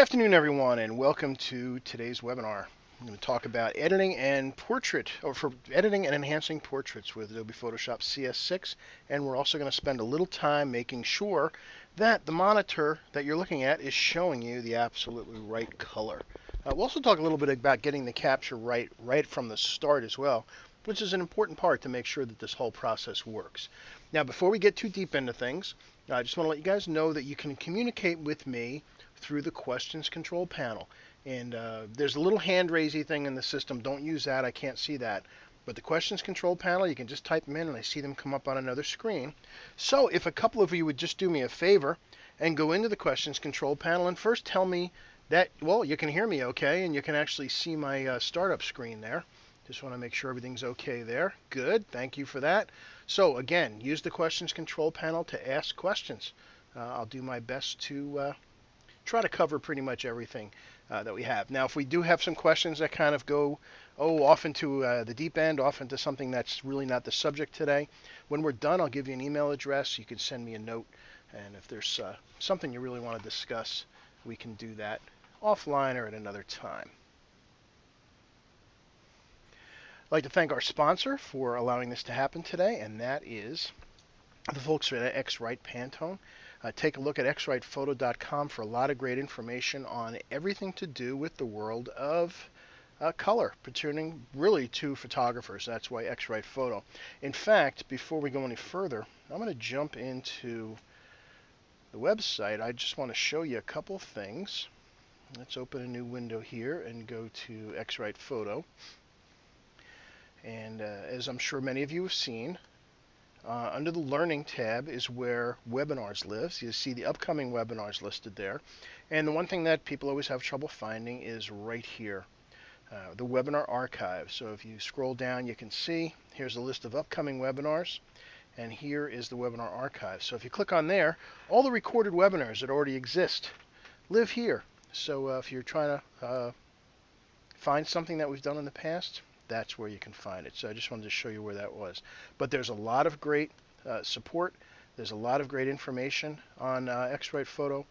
afternoon, everyone, and welcome to today's webinar. I'm going to talk about editing and editing and enhancing portraits with Adobe Photoshop CS6, and we're also going to spend a little time making sure that the monitor that you're looking at is showing you the absolutely right color. We'll also talk a little bit about getting the capture right from the start as well, which is an important part to make sure that this whole process works. Now, before we get too deep into things, I just want to let you guys know that you can communicate with me through the questions control panel. And there's a little hand raising thing in the system. Don't use that. I can't see that. But the questions control panel, you can just type them in and I see them come up on another screen. So if a couple of you would just do me a favor and go into the questions control panel and first tell me that, well, you can hear me okay and you can actually see my startup screen there. Just want to make sure everything's okay there. Good. Thank you for that. So again, use the questions control panel to ask questions. I'll do my best to try to cover pretty much everything that we have. Now, if we do have some questions that kind of go, off into the deep end, off into something that's really not the subject today, when we're done, I'll give you an email address. You can send me a note, and if there's something you really want to discuss, we can do that offline or at another time. I'd like to thank our sponsor for allowing this to happen today, and that is the folks at X-Rite Pantone. Take a look at xritephoto.com for a lot of great information on everything to do with the world of color, pertaining really to photographers. That's why X-Rite Photo. In fact, before we go any further, I'm going to jump into the website. I just want to show you a couple things. Let's open a new window here and go to X-Rite Photo. And as I'm sure many of you have seen, under the Learning tab is where webinars lives. You see the upcoming webinars listed there. And the one thing that people always have trouble finding is right here, the webinar archive. So if you scroll down, you can see here's a list of upcoming webinars, and here is the webinar archive. So if you click on there, all the recorded webinars that already exist live here. So if you're trying to find something that we've done in the past, that's where you can find it. So I just wanted to show you where that was. But there's a lot of great support. There's a lot of great information on X-Rite Photo.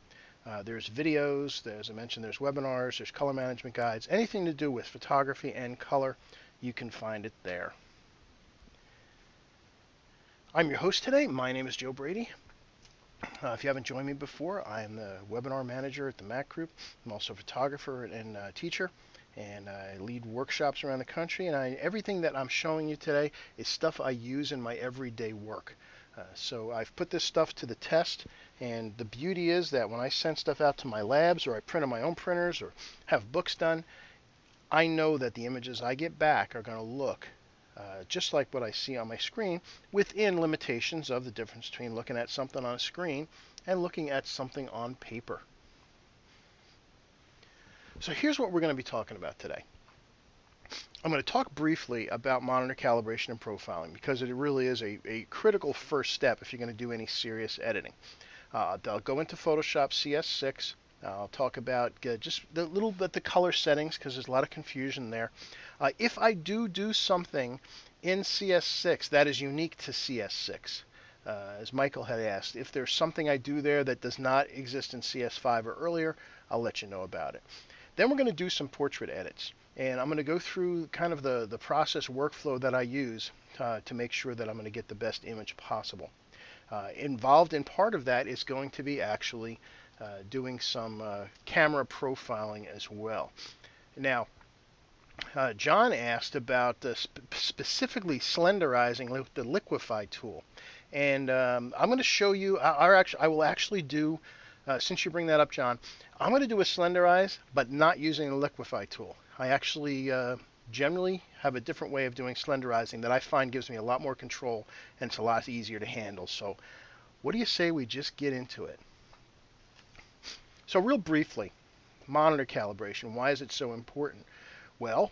There's videos, as I mentioned, there's webinars, there's color management guides. Anything to do with photography and color, you can find it there. I'm your host today. My name is Joe Brady. If you haven't joined me before, I am the webinar manager at the Mac Group. I'm also a photographer and teacher. And I lead workshops around the country, and everything that I'm showing you today is stuff I use in my everyday work. So I've put this stuff to the test, and the beauty is that when I send stuff out to my labs, or I print on my own printers, or have books done, I know that the images I get back are going to look just like what I see on my screen, within limitations of the difference between looking at something on a screen and looking at something on paper. So here's what we're going to be talking about today. I'm going to talk briefly about monitor calibration and profiling because it really is a critical first step if you're going to do any serious editing. I'll go into Photoshop CS6. I'll talk about just a little bit the color settings because there's a lot of confusion there. If I do something in CS6 that is unique to CS6, as Michael had asked, if there's something I do there that does not exist in CS5 or earlier, I'll let you know about it. Then we're going to do some portrait edits, and I'm going to go through kind of the process workflow that I use to make sure that I'm going to get the best image possible. Involved in part of that is going to be actually doing some camera profiling as well. Now, John asked about specifically slenderizing with the liquify tool, and I'm going to show you. I will actually do. Since you bring that up, John, I'm going to do a slenderize, but not using the liquify tool. I actually generally have a different way of doing slenderizing that I find gives me a lot more control, and it's a lot easier to handle. So what do you say we just get into it? So real briefly, monitor calibration. Why is it so important? Well,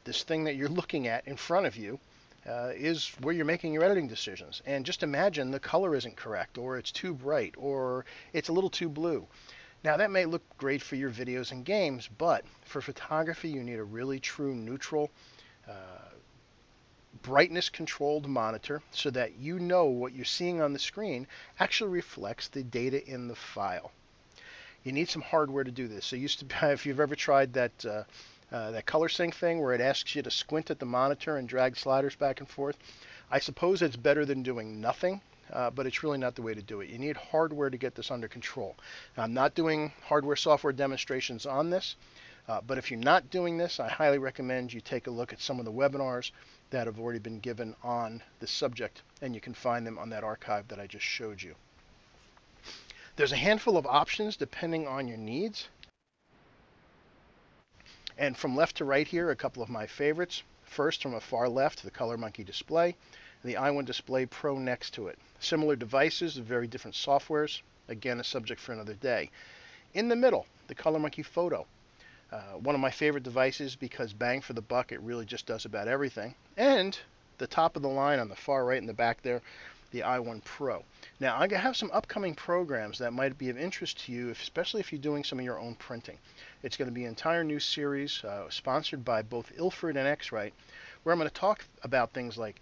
this thing that you're looking at in front of you is where you're making your editing decisions. And just imagine the color isn't correct, or it's too bright, or it's a little too blue. Now that may look great for your videos and games, but for photography you need a really true neutral, brightness controlled monitor so that you know what you're seeing on the screen actually reflects the data in the file. You need some hardware to do this. It used to be, if you've ever tried that color sync thing where it asks you to squint at the monitor and drag sliders back and forth, I suppose it's better than doing nothing, but it's really not the way to do it. You need hardware to get this under control. Now, I'm not doing hardware software demonstrations on this, but if you're not doing this, I highly recommend you take a look at some of the webinars that have already been given on this subject, and you can find them on that archive that I just showed you. There's a handful of options depending on your needs. And from left to right here, a couple of my favorites. First, from a far left, the Color Monkey display, and the i1 Display Pro next to it. Similar devices, very different softwares. Again, a subject for another day. In the middle, the Color Monkey Photo. One of my favorite devices because bang for the buck, it really just does about everything. And the top of the line on the far right in the back there, the i1 Pro. Now, I have some upcoming programs that might be of interest to you, especially if you're doing some of your own printing. It's going to be an entire new series sponsored by both Ilford and X-Rite, where I'm going to talk about things like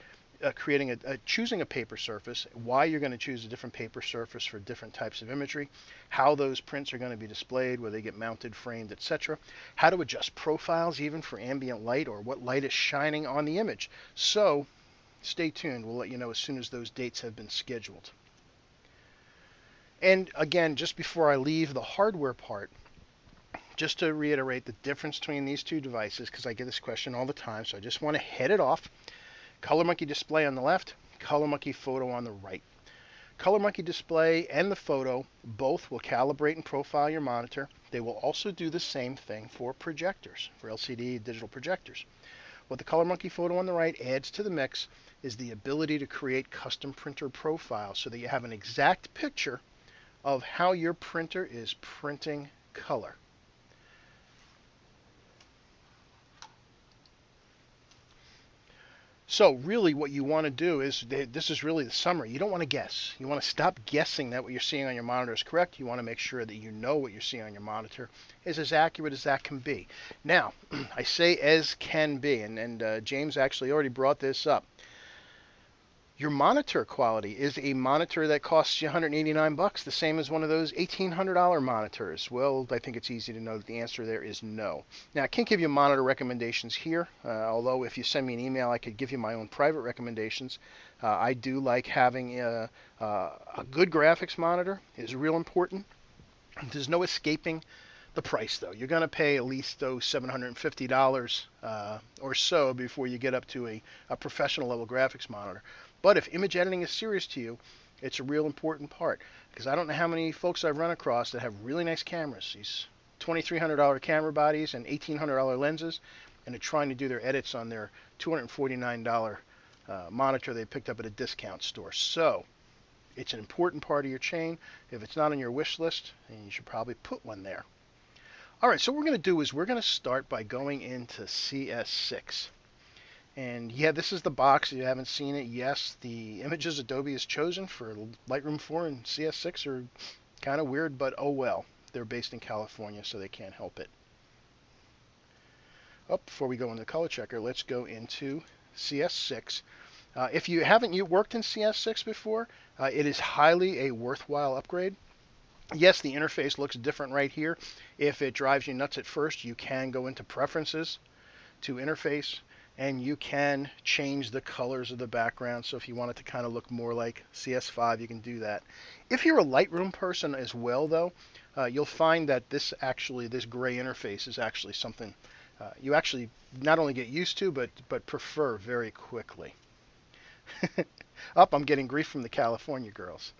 choosing a paper surface, why you're going to choose a different paper surface for different types of imagery, how those prints are going to be displayed, where they get mounted, framed, etc., how to adjust profiles even for ambient light or what light is shining on the image. So stay tuned. We'll let you know as soon as those dates have been scheduled. And again, just before I leave the hardware part, just to reiterate the difference between these two devices, because I get this question all the time, so I just want to head it off. Color Monkey Display on the left, Color Monkey Photo on the right. Color Monkey Display and the Photo both will calibrate and profile your monitor. They will also do the same thing for projectors, for LCD digital projectors. What the Color Monkey Photo on the right adds to the mix is the ability to create custom printer profiles so that you have an exact picture of how your printer is printing color. So really what you want to do is, this is really the summary, you don't want to guess. You want to stop guessing that what you're seeing on your monitor is correct. You want to make sure that you know what you're seeing on your monitor is as accurate as that can be. Now, I say as can be, and James actually already brought this up. Your monitor quality is a monitor that costs you $189, the same as one of those $1,800 monitors. Well, I think it's easy to know that the answer there is no. Now, I can't give you monitor recommendations here, although if you send me an email, I could give you my own private recommendations. I do like having a good graphics monitor. It is real important. There's no escaping the price, though. You're going to pay at least $750 or so before you get up to a professional level graphics monitor. But if image editing is serious to you, it's a real important part, because I don't know how many folks I've run across that have really nice cameras, these $2,300 camera bodies and $1,800 lenses, and they're trying to do their edits on their $249 monitor they picked up at a discount store. So it's an important part of your chain. If it's not on your wish list, then you should probably put one there. All right, so what we're going to do is we're going to start by going into CS6. And yeah, this is the box. If you haven't seen it, yes, the images Adobe has chosen for Lightroom 4 and CS6 are kind of weird, but oh well. They're based in California, so they can't help it. Before we go into Color Checker, let's go into CS6. If you haven't worked in CS6 before, it is highly a worthwhile upgrade. Yes, the interface looks different right here. If it drives you nuts at first, you can go into Preferences to Interface, and you can change the colors of the background. So if you want it to kind of look more like CS5, you can do that. If you're a Lightroom person as well, though, you'll find that this gray interface is actually something you actually not only get used to, but prefer very quickly. I'm getting grief from the California girls.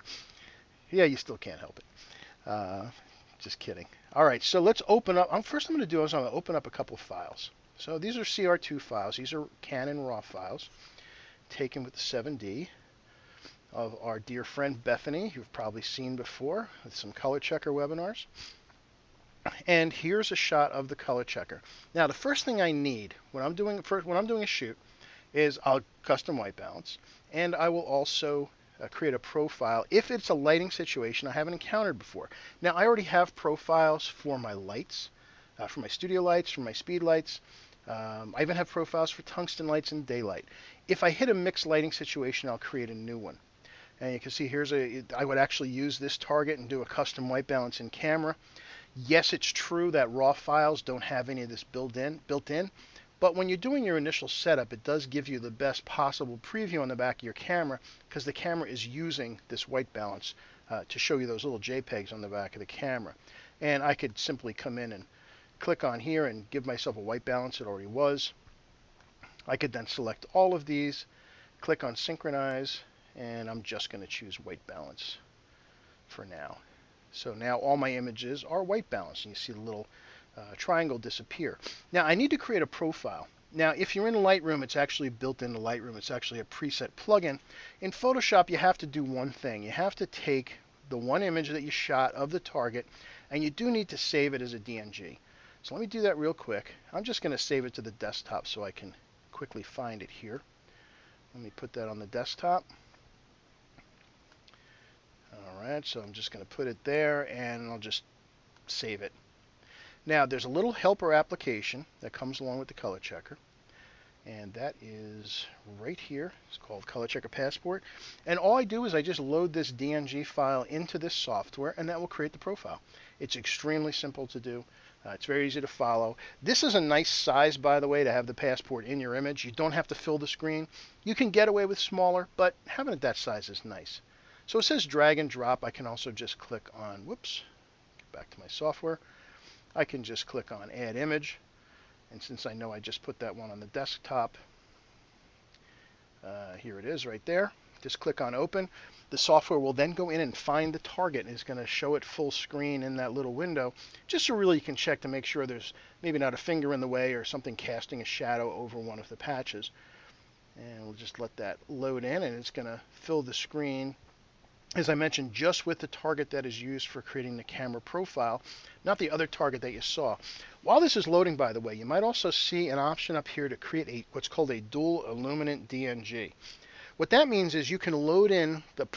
Yeah, you still can't help it. Just kidding. All right, so let's open up. First I'm going to do is I'm going to open up a couple of files. So these are CR2 files. These are Canon RAW files taken with the 7D of our dear friend Bethany, you've probably seen before with some Color Checker webinars. And here's a shot of the Color Checker. Now, the first thing I need when I'm doing a shoot is I'll custom white balance, and I will also create a profile if it's a lighting situation I haven't encountered before. Now, I already have profiles for my lights, for my studio lights, for my speed lights. I even have profiles for tungsten lights and daylight. If I hit a mixed lighting situation, I'll create a new one. And you can see I would actually use this target and do a custom white balance in camera. Yes, it's true that raw files don't have any of this built in, but when you're doing your initial setup, it does give you the best possible preview on the back of your camera because the camera is using this white balance to show you those little JPEGs on the back of the camera. And I could simply come in and click on here and give myself a white balance. It already was. I could then select all of these, click on synchronize, and I'm just going to choose white balance for now. So now all my images are white balance, and you see the little triangle disappear. Now I need to create a profile. Now if you're in Lightroom, it's actually built into Lightroom. It's actually a preset plugin. In Photoshop, you have to do one thing. You have to take the one image that you shot of the target, and you do need to save it as a DNG. So let me do that real quick. I'm just going to save it to the desktop so I can quickly find it here. Let me put that on the desktop. Alright, so I'm just going to put it there and I'll just save it. Now there's a little helper application that comes along with the color checker, and that is right here. It's called Color Checker Passport, and all I do is I just load this DNG file into this software, and that will create the profile. It's extremely simple to do. It's very easy to follow. This is a nice size, by the way, to have the passport in your image. You don't have to fill the screen. You can get away with smaller, but having it that size is nice. So it says drag and drop. I can also just click on, whoops, get back to my software. I can just click on add image. And since I know I just put that one on the desktop, here it is right there. Just click on open. The software will then go in and find the target and is going to show it full screen in that little window, just so really you can check to make sure there's maybe not a finger in the way or something casting a shadow over one of the patches. And we'll just let that load in, and it's going to fill the screen, as I mentioned, just with the target that is used for creating the camera profile, not the other target that you saw. While this is loading, by the way, you might also see an option up here to create what's called a dual illuminant DNG. What that means is you can load in the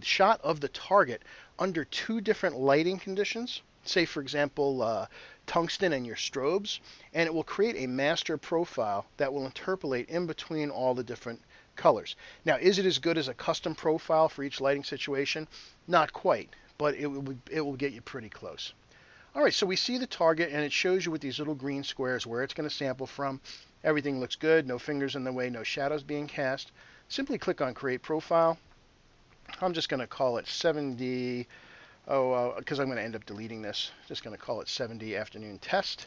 shot of the target under two different lighting conditions, say for example tungsten and your strobes, and it will create a master profile that will interpolate in between all the different colors. Now, is it as good as a custom profile for each lighting situation? Not quite, but it will get you pretty close. All right, so we see the target, and it shows you with these little green squares where it's going to sample from. Everything looks good, no fingers in the way, no shadows being cast. Simply click on Create Profile. I'm just going to call it 7D, because I'm going to end up deleting this. Just going to call it 7D Afternoon Test.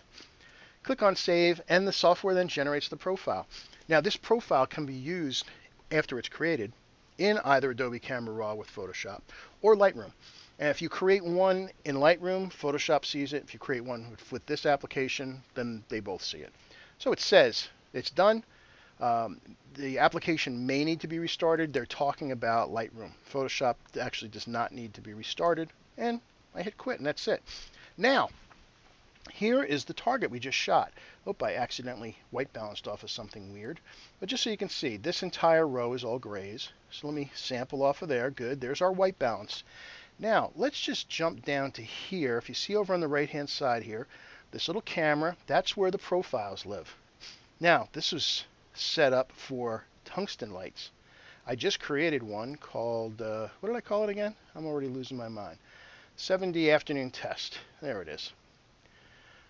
Click on Save, and the software then generates the profile. Now, this profile can be used after it's created in either Adobe Camera Raw with Photoshop or Lightroom. And if you create one in Lightroom, Photoshop sees it. If you create one with this application, then they both see it. So it says it's done. The application may need to be restarted. They're talking about Lightroom. Photoshop actually does not need to be restarted. And I hit quit, and that's it. Now, here is the target we just shot. Oh, I accidentally white balanced off of something weird. But just so you can see, this entire row is all grays. So let me sample off of there. Good. There's our white balance. Now, let's just jump down to here. If you see over on the right-hand side here, this little camera, that's where the profiles live. Now, this is set up for tungsten lights. I just created one called, what did I call it again? I'm already losing my mind. 7D Afternoon Test. There it is.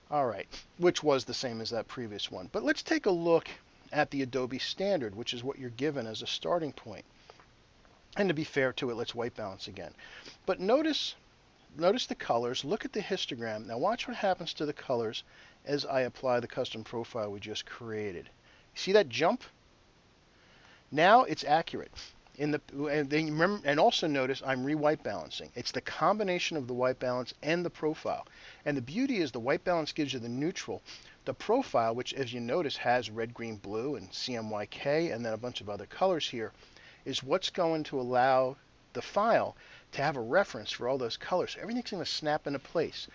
All right, which was the same as that previous one. But let's take a look at the Adobe standard, which is what you're given as a starting point. And to be fair to it, let's white balance again. But notice the colors. Look at the histogram. Now watch what happens to the colors as I apply the custom profile we just created. See that jump? Now it's accurate. And also notice I'm re-white balancing. It's the combination of the white balance and the profile. And the beauty is the white balance gives you the neutral. The profile, which as you notice has red, green, blue, and CMYK, and then a bunch of other colors here, is what's going to allow the file to have a reference for all those colors. So everything's going to snap into place.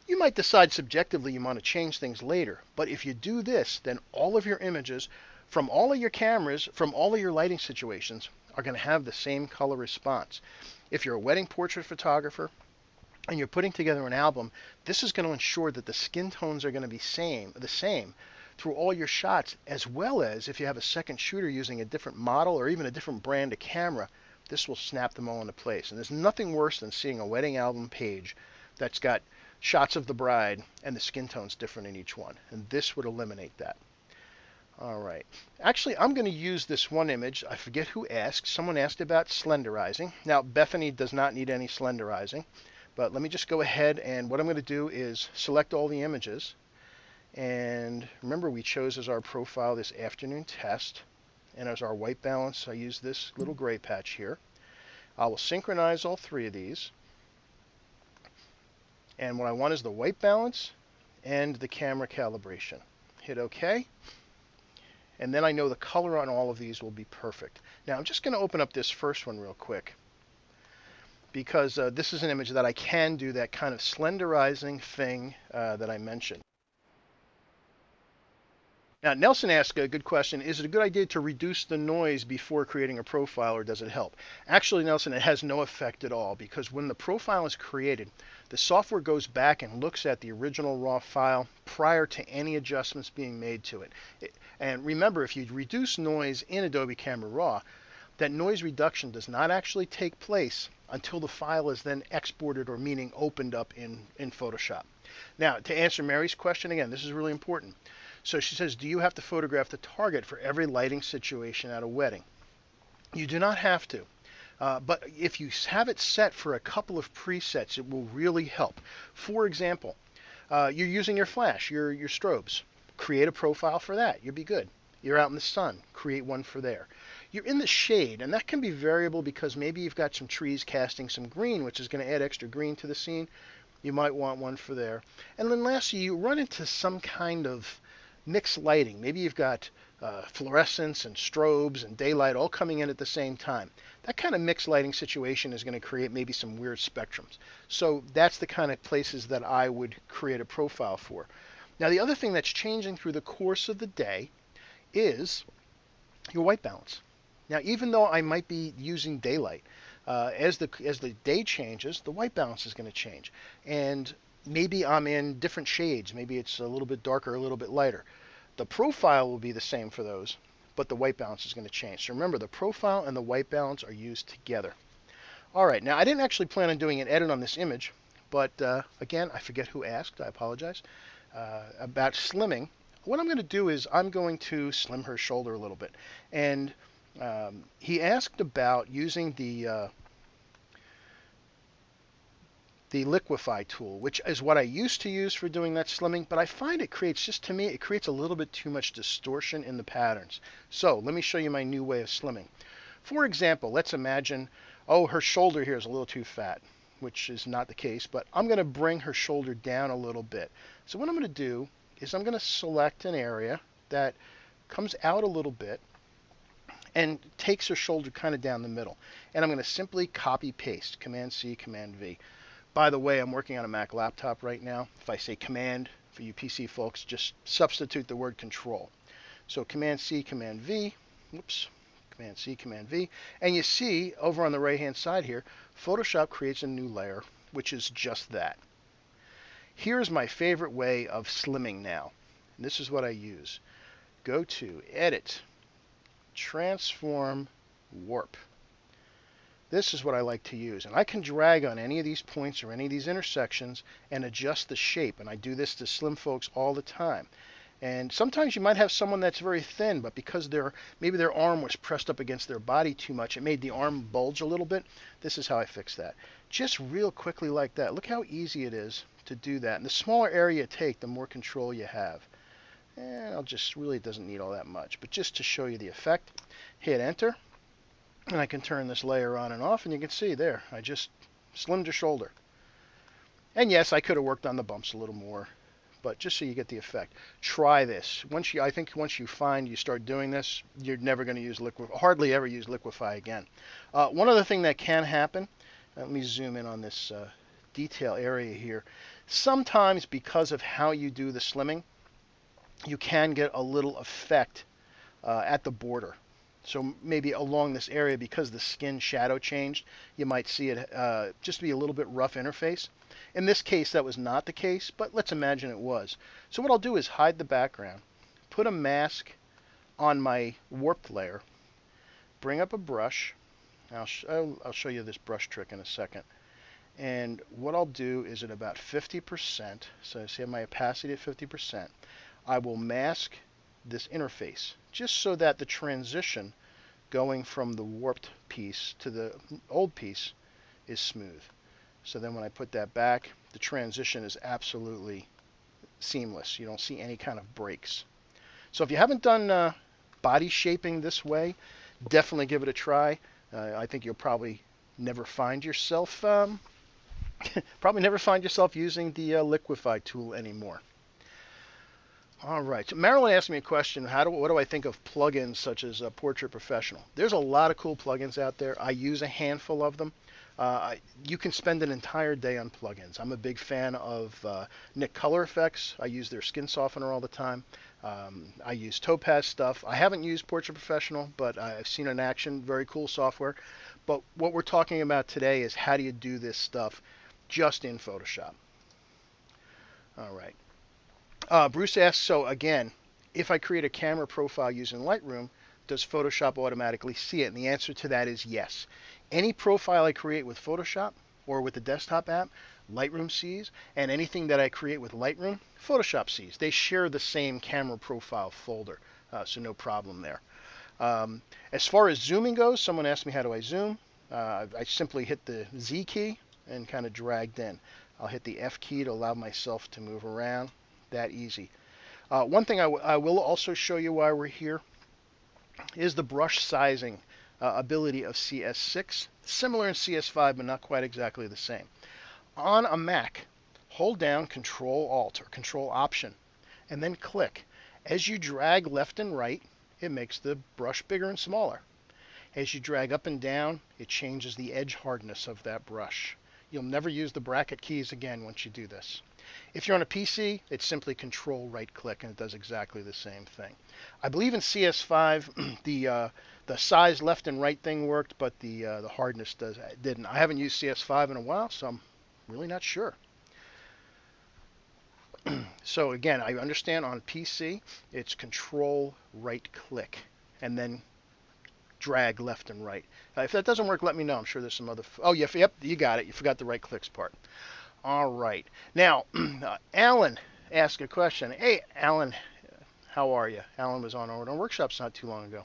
You might decide subjectively you want to change things later, but if you do this, then all of your images from all of your cameras, from all of your lighting situations, are going to have the same color response. If you're a wedding portrait photographer and you're putting together an album, this is going to ensure that the skin tones are going to be the same through all your shots, as well as if you have a second shooter using a different model or even a different brand of camera, this will snap them all into place. And there's nothing worse than seeing a wedding album page that's got shots of the bride, and the skin tone's different in each one. And this would eliminate that. All right. Actually, I'm going to use this one image. I forget who asked. Someone asked about slenderizing. Now, Bethany does not need any slenderizing. But let me just go ahead, and what I'm going to do is select all the images. And remember, we chose as our profile this afternoon test. And as our white balance, I use this little gray patch here. I will synchronize all three of these. And what I want is the white balance and the camera calibration. Hit OK. And then I know the color on all of these will be perfect. Now I'm just going to open up this first one real quick, because this is an image that I can do that kind of slenderizing thing that I mentioned. Now, Nelson asked a good question. Is it a good idea to reduce the noise before creating a profile, or does it help? Actually, Nelson, it has no effect at all, because when the profile is created, the software goes back and looks at the original raw file prior to any adjustments being made to it. And remember, if you reduce noise in Adobe Camera Raw, that noise reduction does not actually take place until the file is then exported, or meaning opened up in Photoshop. Now, to answer Mary's question again, this is really important. So she says, do you have to photograph the target for every lighting situation at a wedding? You do not have to. But if you have it set for a couple of presets, it will really help. For example, you're using your flash, your strobes. Create a profile for that. You'll be good. You're out in the sun. Create one for there. You're in the shade, and that can be variable because maybe you've got some trees casting some green, which is going to add extra green to the scene. You might want one for there. And then lastly, you run into some kind of mixed lighting. Maybe you've got fluorescence and strobes and daylight all coming in at the same time. That kind of mixed lighting situation is going to create maybe some weird spectrums. So that's the kind of places that I would create a profile for. Now, the other thing that's changing through the course of the day is your white balance. Now, even though I might be using daylight, as the day changes, the white balance is going to change. And maybe I'm in different shades. Maybe it's a little bit darker, a little bit lighter. The profile will be the same for those, but the white balance is going to change. So remember, the profile and the white balance are used together. All right, now I didn't actually plan on doing an edit on this image, but again, I forget who asked. I apologize. About slimming. What I'm going to do is I'm going to slim her shoulder a little bit. And he asked about using the liquify tool, which is what I used to use for doing that slimming, but I find it creates, just to me, it creates a little bit too much distortion in the patterns. So let me show you my new way of slimming. For example, let's imagine, oh, her shoulder here is a little too fat, which is not the case, but I'm going to bring her shoulder down a little bit. So what I'm going to do is I'm going to select an area that comes out a little bit and takes her shoulder kind of down the middle. And I'm going to simply copy paste, Command C, Command V. By the way, I'm working on a Mac laptop right now. If I say Command for you PC folks, just substitute the word Control. So Command C, Command V. Whoops. Command C, Command V. And you see over on the right-hand side here, Photoshop creates a new layer, which is just that. Here's my favorite way of slimming now. And this is what I use. Go to Edit, Transform, Warp. This is what I like to use. And I can drag on any of these points or any of these intersections and adjust the shape. And I do this to slim folks all the time. And sometimes you might have someone that's very thin, but because maybe their arm was pressed up against their body too much, it made the arm bulge a little bit. This is how I fix that. Just real quickly like that. Look how easy it is to do that. And the smaller area you take, the more control you have. And it doesn't need all that much. But just to show you the effect, hit Enter. And I can turn this layer on and off, and you can see there, I just slimmed her shoulder. And yes, I could have worked on the bumps a little more, but just so you get the effect. Try this. I think once you find you start doing this, you're never going to use hardly ever use Liquify again. One other thing that can happen, let me zoom in on this detail area here. Sometimes because of how you do the slimming, you can get a little effect at the border. So maybe along this area, because the skin shadow changed, you might see it just be a little bit rough interface. In this case, that was not the case, but let's imagine it was. So what I'll do is hide the background, put a mask on my warped layer, bring up a brush. I'll show you this brush trick in a second. And what I'll do is at about 50%, so I see my opacity at 50%, I will mask this interface just so that the transition going from the warped piece to the old piece is smooth. So then when I put that back, the transition is absolutely seamless. You don't see any kind of breaks. So if you haven't done body shaping this way, definitely give it a try. I think you'll probably never find yourself using the liquefy tool anymore. All right. So Marilyn asked me a question. What do I think of plugins such as Portrait Professional? There's a lot of cool plugins out there. I use a handful of them. You can spend an entire day on plugins. I'm a big fan of Nik Color Effects. I use their skin softener all the time. I use Topaz stuff. I haven't used Portrait Professional, but I've seen it in action. Very cool software. But what we're talking about today is how do you do this stuff just in Photoshop. All right. Bruce asks, so again, if I create a camera profile using Lightroom, does Photoshop automatically see it? And the answer to that is yes. Any profile I create with Photoshop or with the desktop app, Lightroom sees, and anything that I create with Lightroom, Photoshop sees. They share the same camera profile folder, so no problem there. As far as zooming goes, someone asked me how do I zoom. I simply hit the Z key and kind of dragged in. I'll hit the F key to allow myself to move around. That easy. One thing I will also show you while we're here is the brush sizing ability of CS6. Similar in CS5, but not quite exactly the same. On a Mac, hold down Control-Alt or Control-Option, and then click. As you drag left and right, it makes the brush bigger and smaller. As you drag up and down, it changes the edge hardness of that brush. You'll never use the bracket keys again once you do this. If you're on a PC, it's simply Control right click and it does exactly the same thing. I believe in CS5 the size left and right thing worked, but the hardness didn't. I haven't used CS5 in a while, so I'm really not sure. So again, I understand on PC it's Control right click and then drag left and right. If that doesn't work, let me know. I'm sure there's some other. Oh, yeah, yep, you got it. You forgot the right clicks part. All right. Now, Alan asked a question. Hey, Alan, how are you? Alan was on our workshops not too long ago.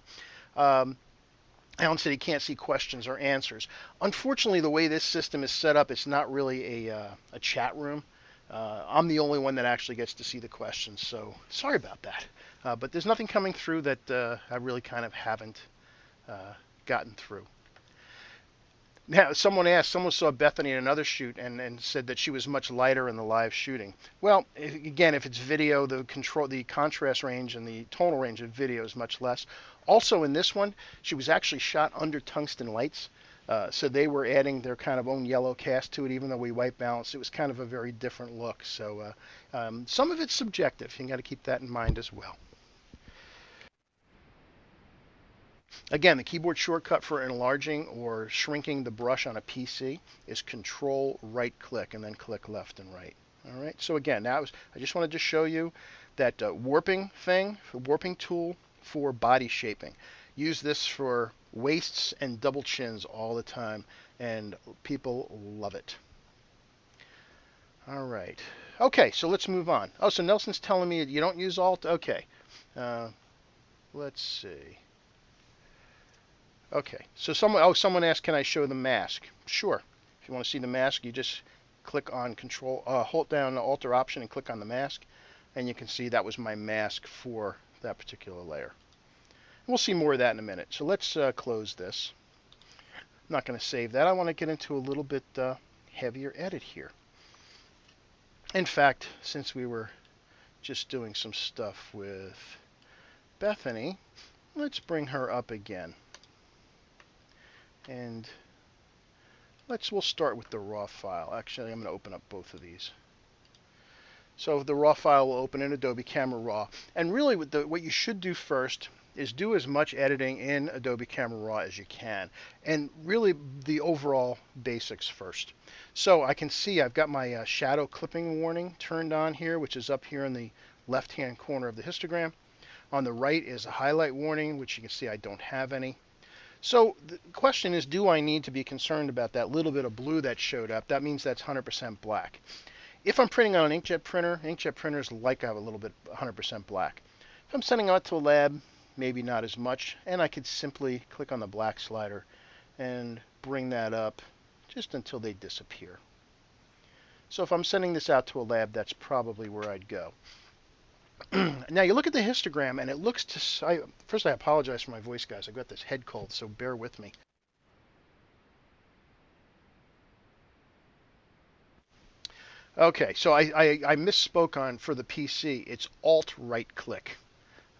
Alan said he can't see questions or answers. Unfortunately, the way this system is set up, it's not really a chat room. I'm the only one that actually gets to see the questions, so sorry about that. But there's nothing coming through that I really kind of haven't gotten through. Now, someone saw Bethany in another shoot and said that she was much lighter in the live shooting. Well, again, if it's video, the contrast range and the tonal range of video is much less. Also in this one, she was actually shot under tungsten lights, so they were adding their kind of own yellow cast to it, even though we white balanced. It was kind of a very different look. So some of it's subjective. You got to keep that in mind as well. Again, the keyboard shortcut for enlarging or shrinking the brush on a PC is Control right click and then click left and right. All right. So again, I just wanted to show you that warping tool for body shaping. Use this for waists and double chins all the time, and people love it. All right. Okay, so let's move on. Oh, so Nelson's telling me you don't use Alt? Okay. Let's see. Okay, so someone asked, can I show the mask? Sure. If you want to see the mask, you just click on hold down the Alt or Option and click on the mask, and you can see that was my mask for that particular layer. We'll see more of that in a minute. So let's close this. I'm not going to save that. I want to get into a little bit heavier edit here. In fact, since we were just doing some stuff with Bethany, let's bring her up again. And we'll start with the raw file. Actually, I'm going to open up both of these. So the raw file will open in Adobe Camera Raw. And really what you should do first is do as much editing in Adobe Camera Raw as you can. And really the overall basics first. So I can see I've got my shadow clipping warning turned on here, which is up here in the left-hand corner of the histogram. On the right is a highlight warning, which you can see I don't have any. So the question is, do I need to be concerned about that little bit of blue that showed up? That means that's 100% black. If I'm printing on an inkjet printers like I have a little bit 100% black. If I'm sending out to a lab, maybe not as much, and I could simply click on the black slider and bring that up just until they disappear. So if I'm sending this out to a lab, that's probably where I'd go. Now you look at the histogram, and it looks to... First, I apologize for my voice, guys. I've got this head cold, so bear with me. Okay, so I misspoke on for the PC. It's Alt right click,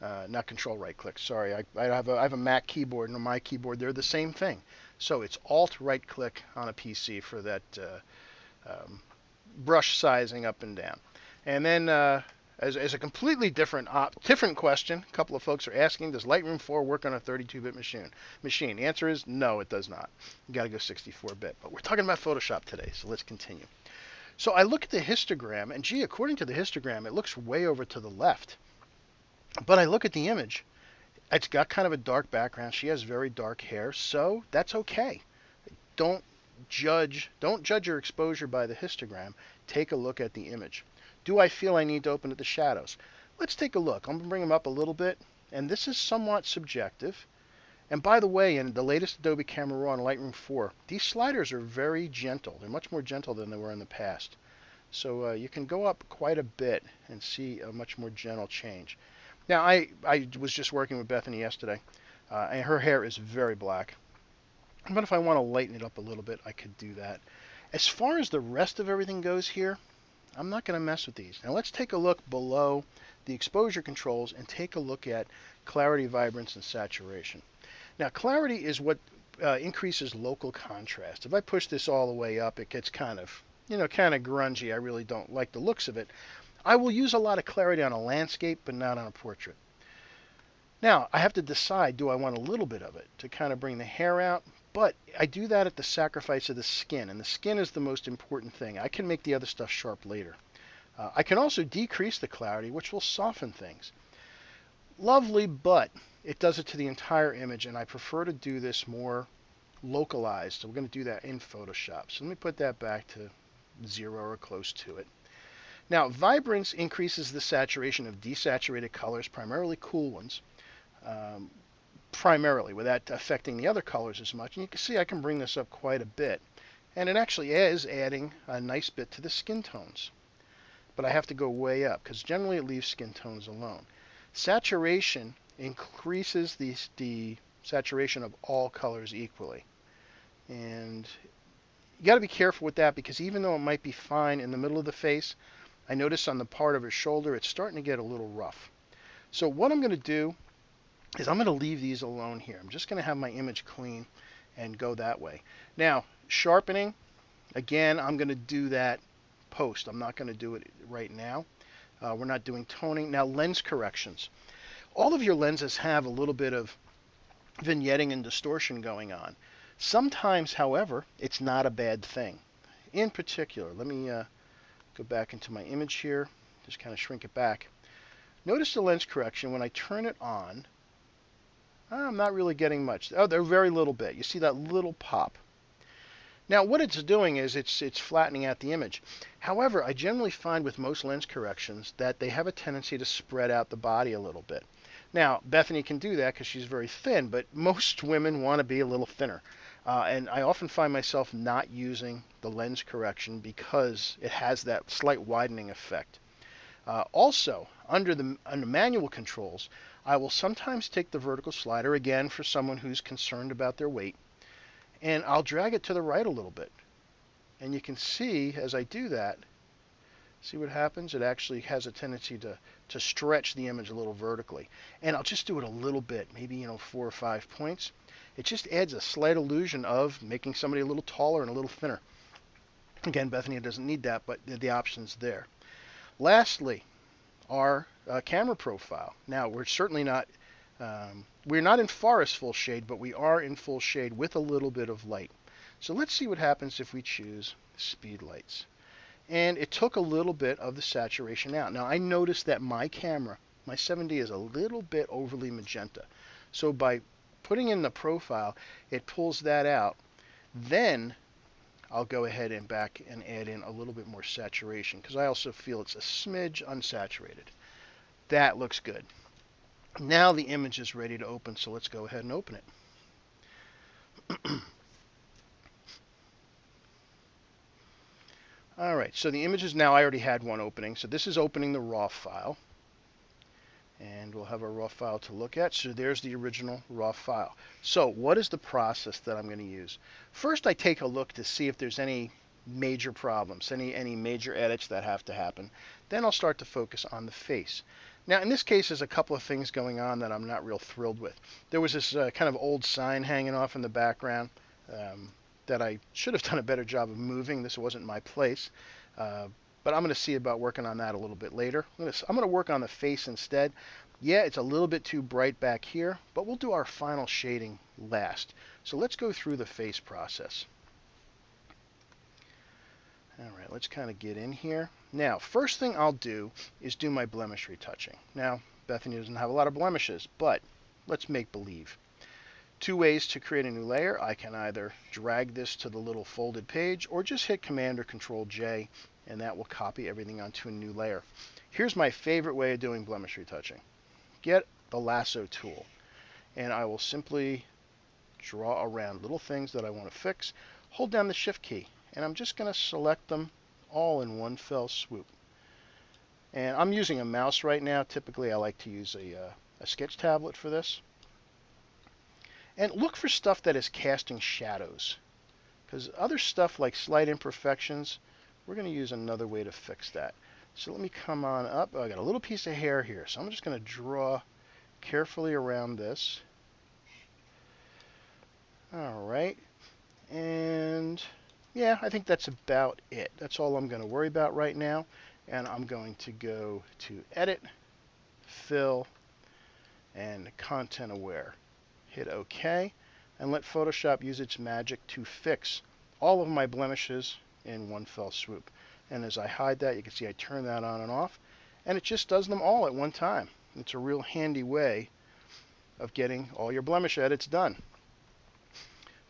not Control right click. Sorry, I have a Mac keyboard and on my keyboard they're the same thing. So it's Alt right click on a PC for that brush sizing up and down. And then as a completely different question, a couple of folks are asking, does Lightroom 4 work on a 32-bit machine? The answer is no, it does not. You got to go 64-bit. But we're talking about Photoshop today, so let's continue. So I look at the histogram, and gee, according to the histogram, it looks way over to the left. But I look at the image. It's got kind of a dark background. She has very dark hair, so that's okay. Don't judge your exposure by the histogram. Take a look at the image. Do I feel I need to open at the shadows? Let's take a look. I'm going to bring them up a little bit, and this is somewhat subjective. And by the way, in the latest Adobe Camera Raw and Lightroom 4, these sliders are very gentle. They're much more gentle than they were in the past. So you can go up quite a bit and see a much more gentle change. Now, I was just working with Bethany yesterday, and her hair is very black. But if I want to lighten it up a little bit, I could do that. As far as the rest of everything goes here, I'm not going to mess with these. Now let's take a look below the exposure controls and take a look at clarity, vibrance, and saturation. Now, clarity is what increases local contrast. If I push this all the way up, it gets kind of grungy. I really don't like the looks of it. I will use a lot of clarity on a landscape, but not on a portrait. Now, I have to decide, do I want a little bit of it to kind of bring the hair out? But I do that at the sacrifice of the skin, and the skin is the most important thing. I can make the other stuff sharp later. I can also decrease the clarity, which will soften things. Lovely, but it does it to the entire image, and I prefer to do this more localized. So we're going to do that in Photoshop. So let me put that back to 0 or close to it. Now, vibrance increases the saturation of desaturated colors, primarily cool ones, primarily without affecting the other colors as much. And you can see I can bring this up quite a bit. And it actually is adding a nice bit to the skin tones. But I have to go way up, because generally it leaves skin tones alone. Saturation increases the saturation of all colors equally. And you got to be careful with that, because even though it might be fine in the middle of the face, I notice on the part of her shoulder it's starting to get a little rough. So what I'm going to do is I'm going to leave these alone here. I'm just going to have my image clean and go that way. Now, sharpening, again, I'm going to do that post. I'm not going to do it right now. We're not doing toning. Now, lens corrections. All of your lenses have a little bit of vignetting and distortion going on. Sometimes, however, it's not a bad thing. In particular, let me go back into my image here, just kind of shrink it back. Notice the lens correction. When I turn it on, I'm not really getting much. Oh, they're very little bit. You see that little pop. Now, what it's doing is it's flattening out the image. However, I generally find with most lens corrections that they have a tendency to spread out the body a little bit. Now, Bethany can do that because she's very thin, but most women want to be a little thinner. And I often find myself not using the lens correction because it has that slight widening effect. Also, under manual controls, I will sometimes take the vertical slider, again for someone who's concerned about their weight, and I'll drag it to the right a little bit. And you can see as I do that, see what happens? It actually has a tendency to stretch the image a little vertically. And I'll just do it a little bit, maybe 4 or 5 points. It just adds a slight illusion of making somebody a little taller and a little thinner. Again, Bethany doesn't need that, but the option's there. Lastly, our camera profile. Now, we're certainly not, we're not in forest full shade, but we are in full shade with a little bit of light. So let's see what happens if we choose speed lights. And it took a little bit of the saturation out. Now, I noticed that my camera, my 7D, is a little bit overly magenta. So by putting in the profile, it pulls that out. Then I'll go ahead and back and add in a little bit more saturation because I also feel it's a smidge unsaturated. That looks good. Now the image is ready to open, so let's go ahead and open it. All right, so the images now, I already had one opening, so this is opening the raw file. And we'll have a raw file to look at. So there's the original raw file. So what is the process that I'm going to use? First, I take a look to see if there's any major problems, any major edits that have to happen. Then I'll start to focus on the face. Now, in this case, there's a couple of things going on that I'm not real thrilled with. There was this kind of old sign hanging off in the background that I should have done a better job of moving. This wasn't my place. But I'm going to see about working on that a little bit later. I'm going to work on the face instead. Yeah, it's a little bit too bright back here, but we'll do our final shading last. So let's go through the face process. All right, let's kind of get in here. Now, first thing I'll do is do my blemish retouching. Now, Bethany doesn't have a lot of blemishes, but let's make believe. Two ways to create a new layer. I can either drag this to the little folded page or just hit Command or Control J, and that will copy everything onto a new layer. Here's my favorite way of doing blemish retouching. Get the lasso tool, and I will simply draw around little things that I want to fix. Hold down the Shift key, and I'm just going to select them all in one fell swoop. And I'm using a mouse right now. Typically, I like to use a sketch tablet for this. And look for stuff that is casting shadows, because other stuff like slight imperfections, we're going to use another way to fix that. So let me come on up. Oh, I got a little piece of hair here, so I'm just going to draw carefully around this. All right, and yeah, I think that's about it. That's all I'm going to worry about right now. And I'm going to go to Edit, Fill, and Content Aware. Hit OK, and let Photoshop use its magic to fix all of my blemishes in one fell swoop. And as I hide that, you can see I turn that on and off, and it just does them all at one time. It's a real handy way of getting all your blemish edits done.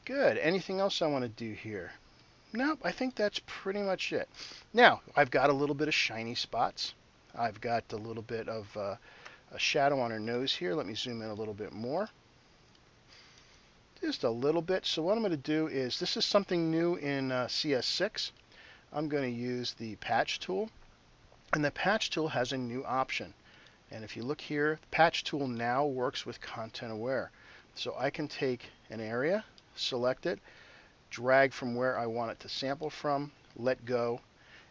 Good. Anything else I want to do here? Nope, I think that's pretty much it. Now, I've got a little bit of shiny spots. I've got a little bit of a shadow on her nose here. Let me zoom in a little bit more. Just a little bit. So what I'm going to do is, this is something new in CS6. I'm going to use the patch tool, and the patch tool has a new option. And if you look here, the patch tool now works with content aware. So I can take an area, select it, drag from where I want it to sample from, let go,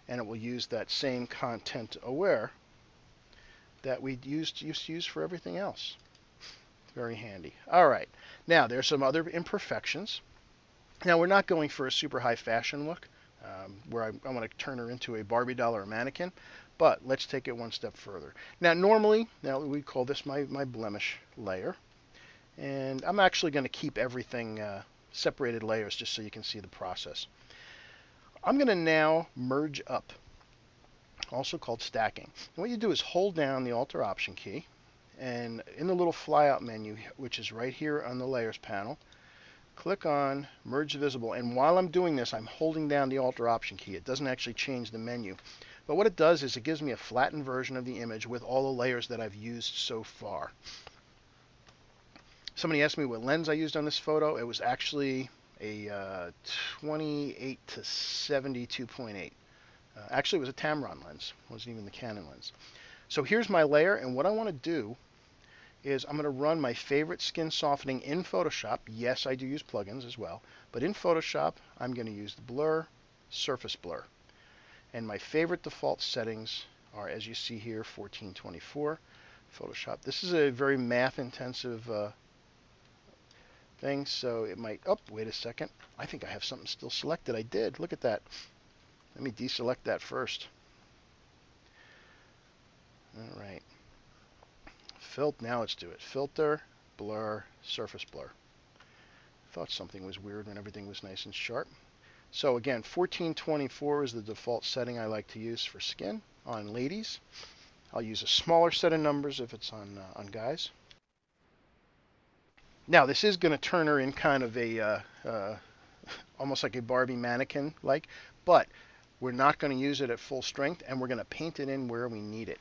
and it will use that same content aware that we used to use for everything else. Very handy. All right, now there's some other imperfections. Now we're not going for a super high fashion look where I want to turn her into a Barbie doll or a mannequin, but let's take it one step further. Now normally, we call this my blemish layer, and I'm actually going to keep everything separated layers just so you can see the process. I'm going to now merge up, also called stacking. And what you do is hold down the Alt or Option key, and in the little flyout menu, which is right here on the Layers panel, click on Merge Visible. And while I'm doing this, I'm holding down the Alt or Option key. It doesn't actually change the menu. But what it does is it gives me a flattened version of the image with all the layers that I've used so far. Somebody asked me what lens I used on this photo. It was actually a 28 to 70 2.8. Actually, it was a Tamron lens. It wasn't even the Canon lens. So here's my layer, and what I want to do is I'm going to run my favorite skin softening in Photoshop. Yes, I do use plugins as well, but in Photoshop, I'm going to use the blur, surface blur. And my favorite default settings are, as you see here, 1424 Photoshop. This is a very math-intensive thing, so it might... Oh, wait a second. I think I have something still selected. I did. Look at that. Let me deselect that first. All right. Now let's do it. Filter, blur, surface blur. Thought something was weird when everything was nice and sharp. So again, 1424 is the default setting I like to use for skin on ladies. I'll use a smaller set of numbers if it's on guys. Now this is going to turn her in kind of a almost like a Barbie mannequin like, but we're not going to use it at full strength, and we're going to paint it in where we need it.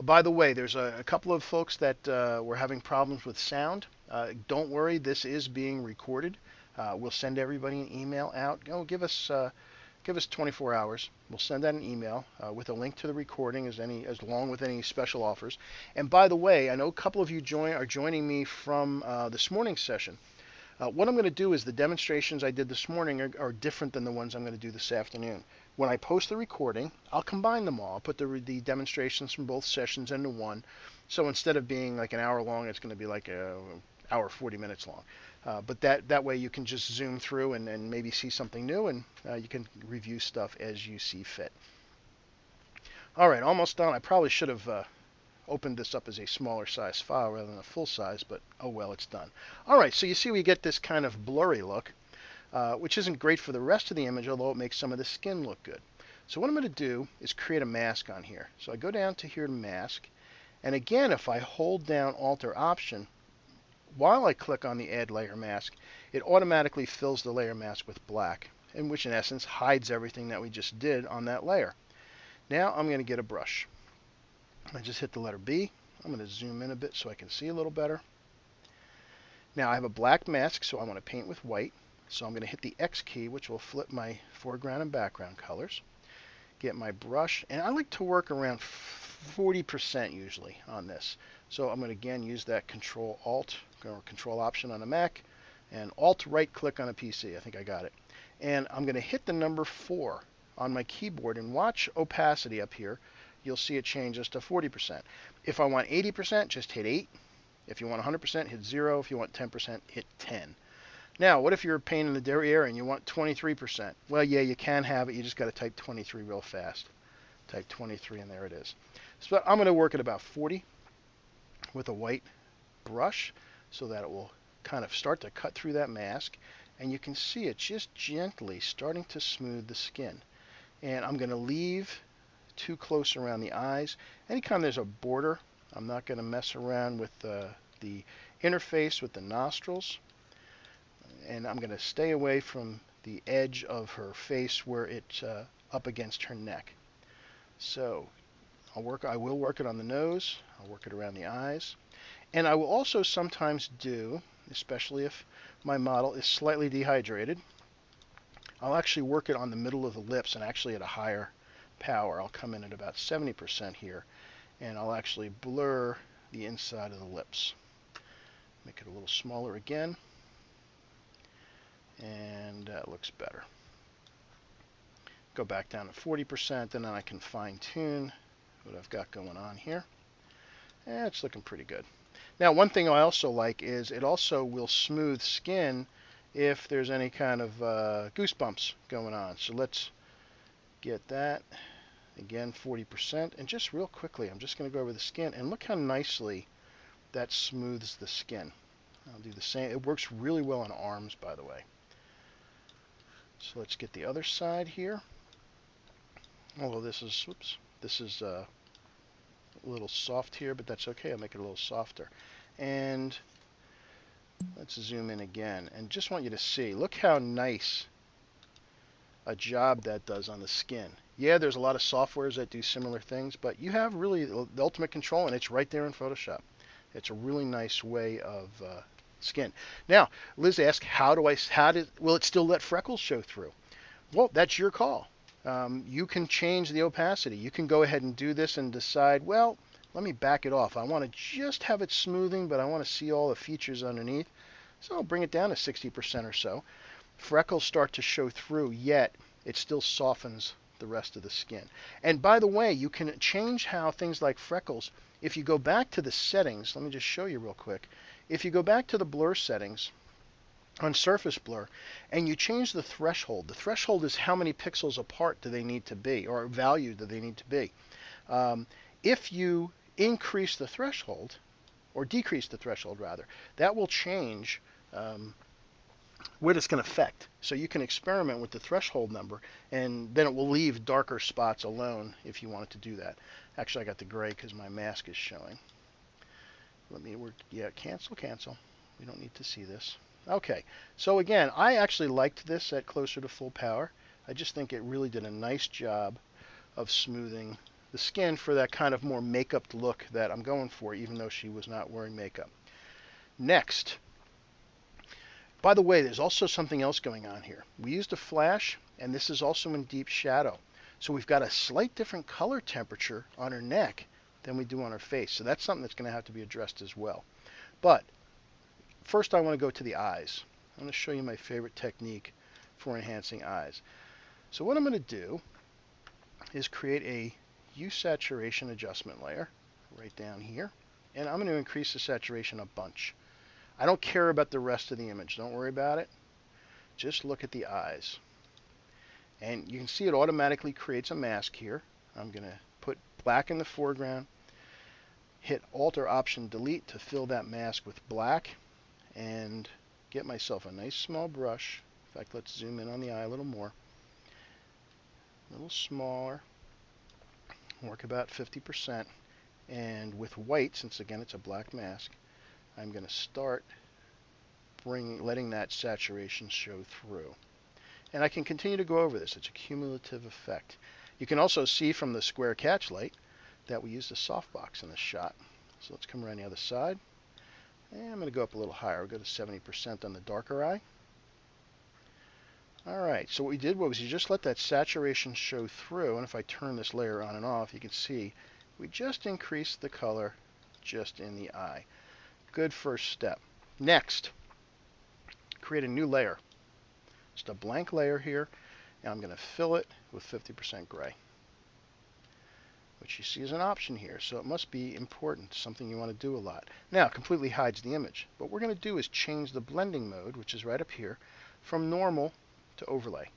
By the way, there's a couple of folks that were having problems with sound. Don't worry, this is being recorded. We'll send everybody an email out. Give us 24 hours. We'll send out an email with a link to the recording as along with any special offers. And by the way, I know a couple of you are joining me from this morning's session. What I'm going to do is the demonstrations I did this morning are different than the ones I'm going to do this afternoon. When I post the recording, I'll combine them all. I'll put the demonstrations from both sessions into one. So instead of being like an hour long, it's going to be like an hour 40 minutes long. But that way you can just zoom through and maybe see something new, and you can review stuff as you see fit. All right, almost done. I probably should have opened this up as a smaller size file rather than a full size, but oh well, it's done. All right, so you see we get this kind of blurry look, which isn't great for the rest of the image, although it makes some of the skin look good. So what I'm going to do is create a mask on here. So I go down to here to mask, and again, if I hold down Alt or Option, while I click on the Add Layer Mask, it automatically fills the layer mask with black, and which in essence hides everything that we just did on that layer. Now I'm going to get a brush. I just hit the letter B. I'm going to zoom in a bit so I can see a little better. Now I have a black mask, so I want to paint with white. So I'm going to hit the X key, which will flip my foreground and background colors. Get my brush, and I like to work around 40% usually on this. So I'm going to again use that Control Alt or Control Option on a Mac, and Alt right click on a PC. I think I got it. And I'm going to hit the number 4 on my keyboard and watch opacity up here. You'll see it changes to 40%. If I want 80%, just hit 8. If you want 100%, hit 0. If you want 10%, hit 10. Now, what if you're a pain in the derriere and you want 23%? Well, yeah, you can have it. You just got to type 23 real fast. Type 23, and there it is. So I'm going to work at about 40 with a white brush so that it will kind of start to cut through that mask. And you can see it just gently starting to smooth the skin. And I'm going to leave too close around the eyes. Anytime there's a border, I'm not going to mess around with the interface with the nostrils. And I'm going to stay away from the edge of her face where it's up against her neck. So I will work it on the nose. I'll work it around the eyes. And I will also sometimes do, especially if my model is slightly dehydrated, I'll actually work it on the middle of the lips and actually at a higher power. I'll come in at about 70% here, and I'll actually blur the inside of the lips. Make it a little smaller again, and that looks better. Go back down to 40%, and then I can fine-tune what I've got going on here. And it's looking pretty good. Now, one thing I also like is it also will smooth skin if there's any kind of goosebumps going on. So let's get that. Again, 40%. And just real quickly, I'm just going to go over the skin. And look how nicely that smooths the skin. I'll do the same. It works really well on arms, by the way. So let's get the other side here. Although this is a little soft here, but that's okay. I'll make it a little softer. And let's zoom in again. And just want you to see, look how nice a job that does on the skin. Yeah, there's a lot of softwares that do similar things, but you have really the ultimate control, and it's right there in Photoshop. It's a really nice way of skin. Now, Liz asked, will it still let freckles show through? Well, that's your call. You can change the opacity. You can go ahead and do this and decide, well, let me back it off. I want to just have it smoothing, but I want to see all the features underneath. So I'll bring it down to 60% or so. Freckles start to show through, yet it still softens the rest of the skin. And by the way, you can change how things like freckles, if you go back to the settings, let me just show you real quick. If you go back to the blur settings on surface blur and you change the threshold is how many pixels apart do they need to be, or value do they need to be. If you increase the threshold, or decrease the threshold rather, that will change what it's going to affect. So you can experiment with the threshold number, and then it will leave darker spots alone if you wanted to do that. Actually, I got the gray because my mask is showing. Yeah, cancel, cancel. We don't need to see this. Okay, so again, I actually liked this at closer to full power. I just think it really did a nice job of smoothing the skin for that kind of more makeup look that I'm going for, even though she was not wearing makeup. Next, by the way, there's also something else going on here. We used a flash, and this is also in deep shadow. So we've got a slight different color temperature on her neck than we do on her face. So that's something that's going to have to be addressed as well. But first I want to go to the eyes. I'm going to show you my favorite technique for enhancing eyes. So what I'm going to do is create a hue saturation adjustment layer right down here. And I'm going to increase the saturation a bunch. I don't care about the rest of the image. Don't worry about it. Just look at the eyes. And you can see it automatically creates a mask here. I'm going to put black in the foreground, hit Alt or Option Delete to fill that mask with black, and get myself a nice small brush. In fact, let's zoom in on the eye a little more. A little smaller. Work about 50%. And with white, since again it's a black mask, I'm going to start letting that saturation show through. And I can continue to go over this. It's a cumulative effect. You can also see from the square catch light that we used a softbox in this shot. So let's come around the other side. And I'm going to go up a little higher. We'll go to 70% on the darker eye. Alright, so what we did was you just let that saturation show through. And if I turn this layer on and off, you can see we just increased the color just in the eye. Good first step. Next, create a new layer. Just a blank layer here. Now I'm going to fill it with 50% gray, which you see is an option here. So it must be important, something you want to do a lot. Now, it completely hides the image. What we're going to do is change the blending mode, which is right up here, from normal to overlay.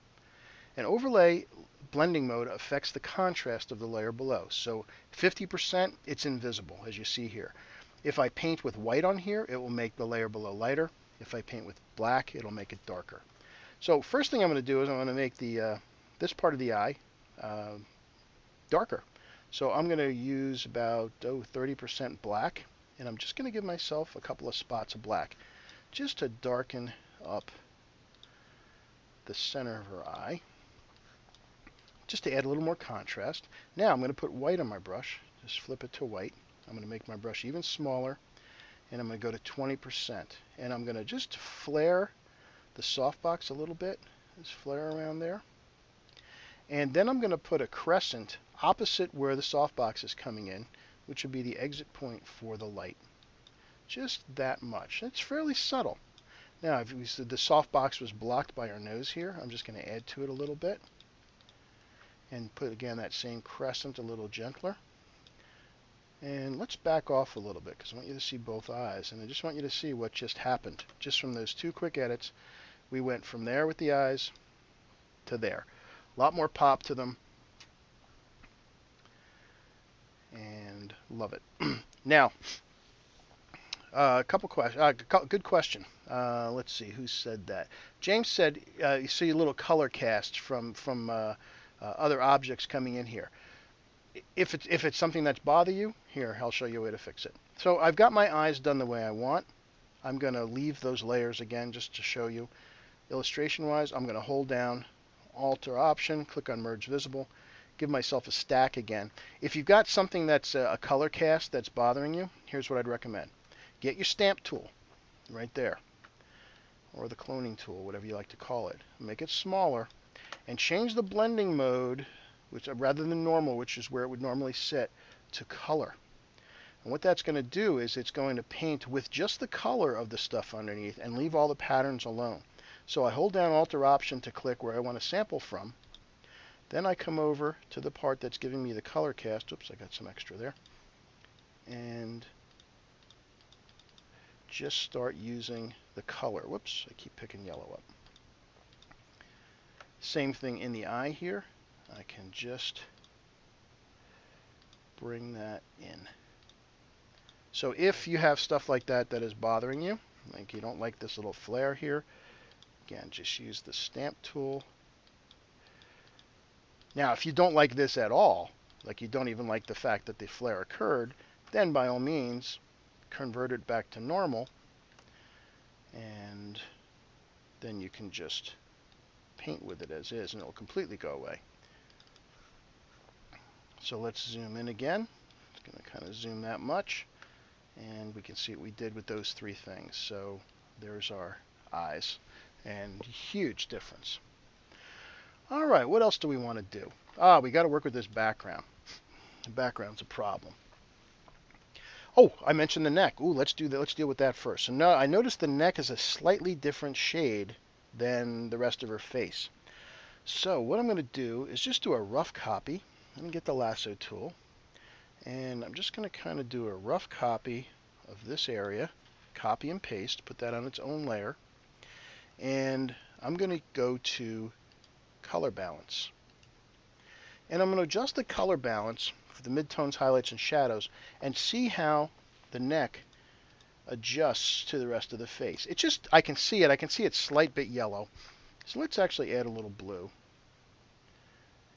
And overlay blending mode affects the contrast of the layer below. So 50%, it's invisible, as you see here. If I paint with white on here, it will make the layer below lighter. If I paint with black, it'll make it darker. So first thing I'm going to do is I'm going to make this part of the eye darker. So I'm going to use about 30% black, and I'm just going to give myself a couple of spots of black just to darken up the center of her eye, just to add a little more contrast. Now I'm going to put white on my brush. Just flip it to white. I'm going to make my brush even smaller, and I'm going to go to 20%. And I'm going to just flare the softbox a little bit, just flare around there. And then I'm going to put a crescent opposite where the softbox is coming in, which would be the exit point for the light. Just that much. It's fairly subtle. Now, if we said the softbox was blocked by our nose here, I'm just going to add to it a little bit and put again that same crescent a little gentler. And let's back off a little bit because I want you to see both eyes, and I just want you to see what just happened. Just from those two quick edits, we went from there with the eyes to there. A lot more pop to them, and love it. Now, a couple questions. Good question. Let's see who said that. James said you see a little color cast from other objects coming in here. If it's something that's bother you, here I'll show you a way to fix it. So I've got my eyes done the way I want. I'm going to leave those layers again just to show you. Illustration wise, I'm going to hold down Alt or Option, click on Merge Visible, give myself a stack again. If you've got something that's a color cast that's bothering you, here's what I'd recommend. Get your stamp tool right there, or the cloning tool, whatever you like to call it. Make it smaller and change the blending mode, which rather than normal, which is where it would normally sit, to color. And what that's going to do is it's going to paint with just the color of the stuff underneath and leave all the patterns alone. So I hold down Alt or Option to click where I want to sample from. Then I come over to the part that's giving me the color cast. Oops, I got some extra there. And just start using the color. Whoops, I keep picking yellow up. Same thing in the eye here. I can just bring that in. So if you have stuff like that that is bothering you, like you don't like this little flare here, again, just use the stamp tool. Now, if you don't like this at all, like you don't even like the fact that the flare occurred, then by all means, convert it back to normal, and then you can just paint with it as is, and it'll completely go away. So let's zoom in again. It's going to kind of zoom that much, and we can see what we did with those three things. So there's our eyes, and huge difference. All right, what else do we want to do? We got to work with this background. The background's a problem. Oh, I mentioned the neck. Ooh, let's do that. Let's deal with that first. So now I noticed the neck is a slightly different shade than the rest of her face. So what I'm going to do is just do a rough copy. Let me get the lasso tool, and I'm just going to kind of do a rough copy of this area, copy and paste, put that on its own layer, and I'm going to go to color balance. And I'm going to adjust the color balance for the midtones, highlights, and shadows, and see how the neck adjusts to the rest of the face. It's just, I can see it's slight bit yellow. So let's actually add a little blue.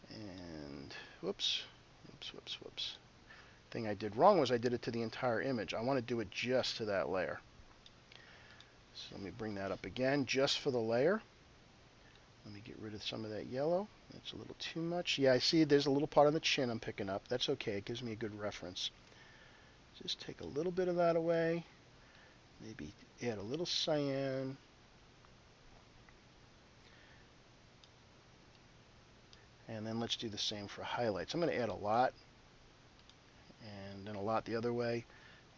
And whoops. Thing I did wrong was I did it to the entire image. I want to do it just to that layer. So let me bring that up again, just for the layer. Let me get rid of some of that yellow. That's a little too much. Yeah, I see there's a little part on the chin I'm picking up. That's okay. It gives me a good reference. Just take a little bit of that away. Maybe add a little cyan. And then let's do the same for highlights. I'm going to add a lot, and then a lot the other way.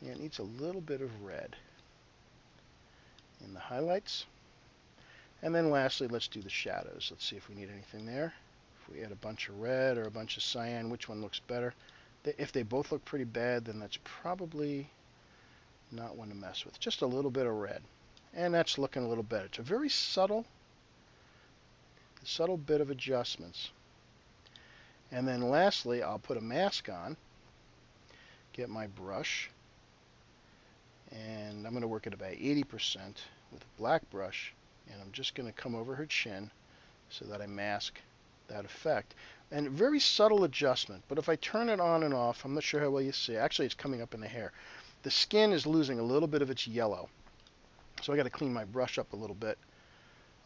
Yeah, it needs a little bit of red in the highlights. And then lastly, let's do the shadows. Let's see if we need anything there. If we add a bunch of red or a bunch of cyan, which one looks better? If they both look pretty bad, then that's probably not one to mess with. Just a little bit of red. And that's looking a little better. It's a very subtle bit of adjustments. And then lastly, I'll put a mask on, get my brush, and I'm going to work at about 80% with a black brush, and I'm just going to come over her chin so that I mask that effect. And very subtle adjustment, but if I turn it on and off, I'm not sure how well you see. Actually, it's coming up in the hair. The skin is losing a little bit of its yellow. So I got to clean my brush up a little bit,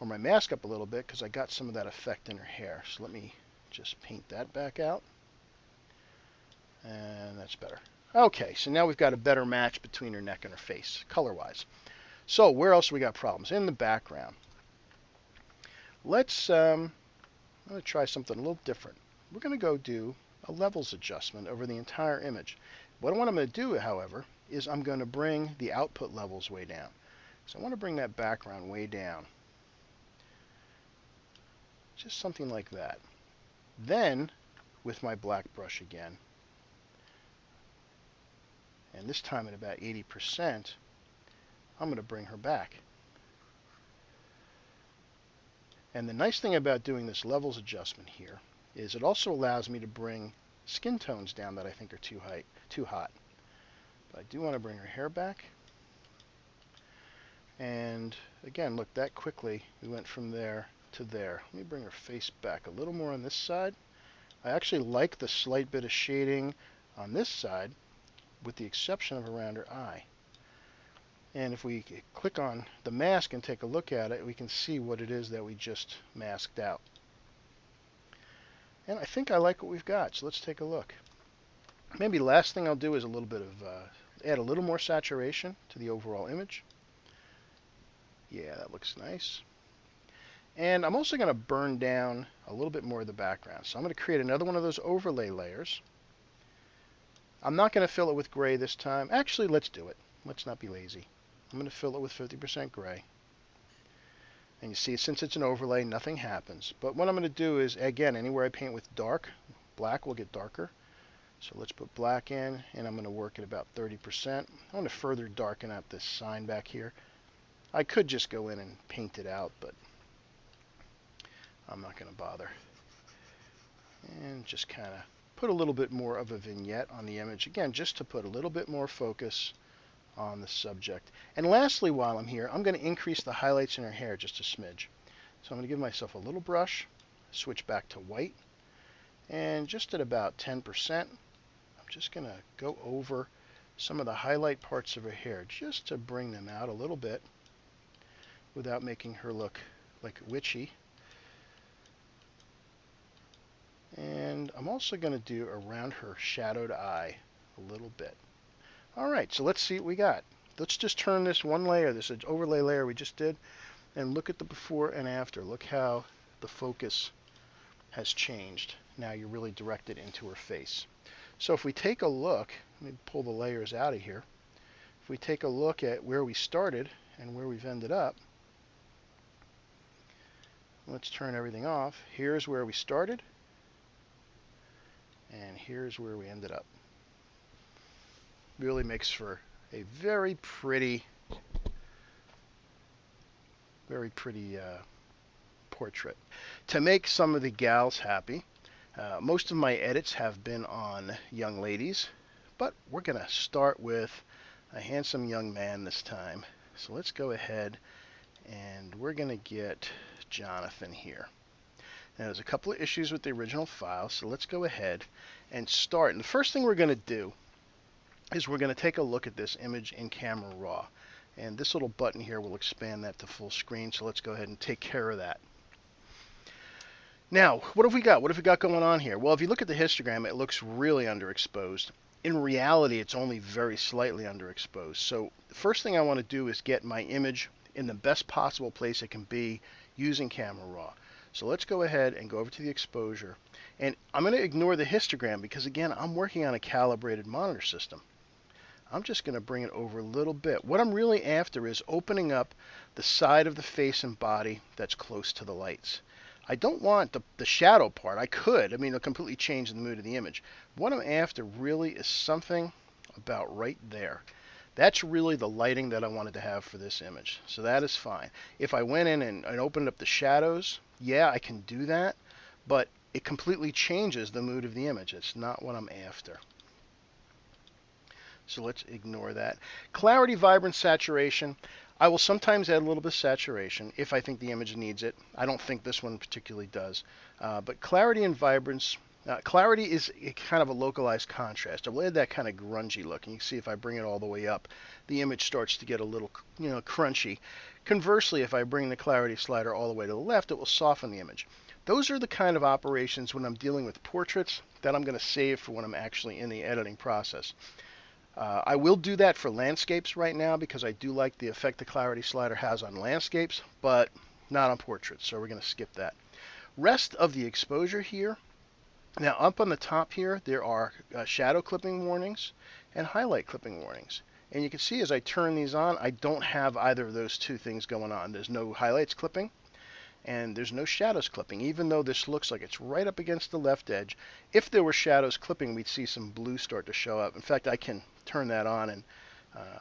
or my mask up a little bit, because I got some of that effect in her hair. So let me just paint that back out. And that's better. Okay, so now we've got a better match between her neck and her face, color-wise. So where else we got problems? In the background. Let's I'm going to try something a little different. We're going to go do a levels adjustment over the entire image. What I'm going to do, however, is I'm going to bring the output levels way down. So I want to bring that background way down. Just something like that. Then, with my black brush again, and this time at about 80%, I'm going to bring her back. And the nice thing about doing this levels adjustment here is it also allows me to bring skin tones down that I think are too hot. But I do want to bring her hair back. And again, look, that quickly we went from there to there. Let me bring her face back a little more on this side. I actually like the slight bit of shading on this side, with the exception of around her eye. And if we click on the mask and take a look at it, we can see what it is that we just masked out. And I think I like what we've got, so let's take a look. Maybe the last thing I'll do is a little bit of, add a little more saturation to the overall image. Yeah, that looks nice. And I'm also going to burn down a little bit more of the background. So I'm going to create another one of those overlay layers. I'm not going to fill it with gray this time. Actually, let's do it. Let's not be lazy. I'm going to fill it with 50% gray. And you see, since it's an overlay, nothing happens. But what I'm going to do is, again, anywhere I paint with dark, black will get darker. So let's put black in, and I'm going to work at about 30%. I want to further darken out this sign back here. I could just go in and paint it out, but I'm not going to bother. And just kind of put a little bit more of a vignette on the image. Again, just to put a little bit more focus on the subject. And lastly, while I'm here, I'm going to increase the highlights in her hair just a smidge. So I'm going to give myself a little brush, switch back to white, and just at about 10%, I'm just going to go over some of the highlight parts of her hair just to bring them out a little bit without making her look like witchy. And I'm also going to do around her shadowed eye a little bit. All right, so let's see what we got. Let's just turn this one layer, this overlay layer we just did, and look at the before and after. Look how the focus has changed. Now you're really directed into her face. So if we take a look, let me pull the layers out of here. If we take a look at where we started and where we've ended up, let's turn everything off. Here's where we started, and here's where we ended up. Really makes for a very pretty portrait. To make some of the gals happy, most of my edits have been on young ladies, but we're going to start with a handsome young man this time. So let's go ahead and we're going to get Jonathan here. Now there's a couple of issues with the original file, so let's go ahead and start. And the first thing we're going to do is we're going to take a look at this image in Camera Raw. And this little button here will expand that to full screen, so let's go ahead and take care of that. Now, what have we got? What have we got going on here? Well, if you look at the histogram, it looks really underexposed. In reality, it's only very slightly underexposed. So the first thing I want to do is get my image in the best possible place it can be using Camera Raw. So let's go ahead and go over to the exposure. And I'm going to ignore the histogram because, again, I'm working on a calibrated monitor system. I'm just going to bring it over a little bit. What I'm really after is opening up the side of the face and body that's close to the lights. I don't want the shadow part. I could. I mean, it'll completely change the mood of the image. What I'm after really is something about right there. That's really the lighting that I wanted to have for this image. So that is fine. If I went in and opened up the shadows, yeah, I can do that, but it completely changes the mood of the image. It's not what I'm after. So let's ignore that. Clarity, vibrance, saturation. I will sometimes add a little bit of saturation if I think the image needs it. I don't think this one particularly does. But clarity and vibrance, clarity is kind of a localized contrast. I'll add that kind of grungy look. And you can see if I bring it all the way up, the image starts to get a little crunchy. Conversely, if I bring the clarity slider all the way to the left, it will soften the image. Those are the kind of operations when I'm dealing with portraits that I'm going to save for when I'm actually in the editing process. I will do that for landscapes right now because I do like the effect the clarity slider has on landscapes, but not on portraits, so we're going to skip that. Rest of the exposure here. Now up on the top here, there are shadow clipping warnings and highlight clipping warnings. And you can see as I turn these on, I don't have either of those two things going on. There's no highlights clipping and there's no shadows clipping, even though this looks like it's right up against the left edge. If there were shadows clipping, we'd see some blue start to show up. In fact, I can turn that on and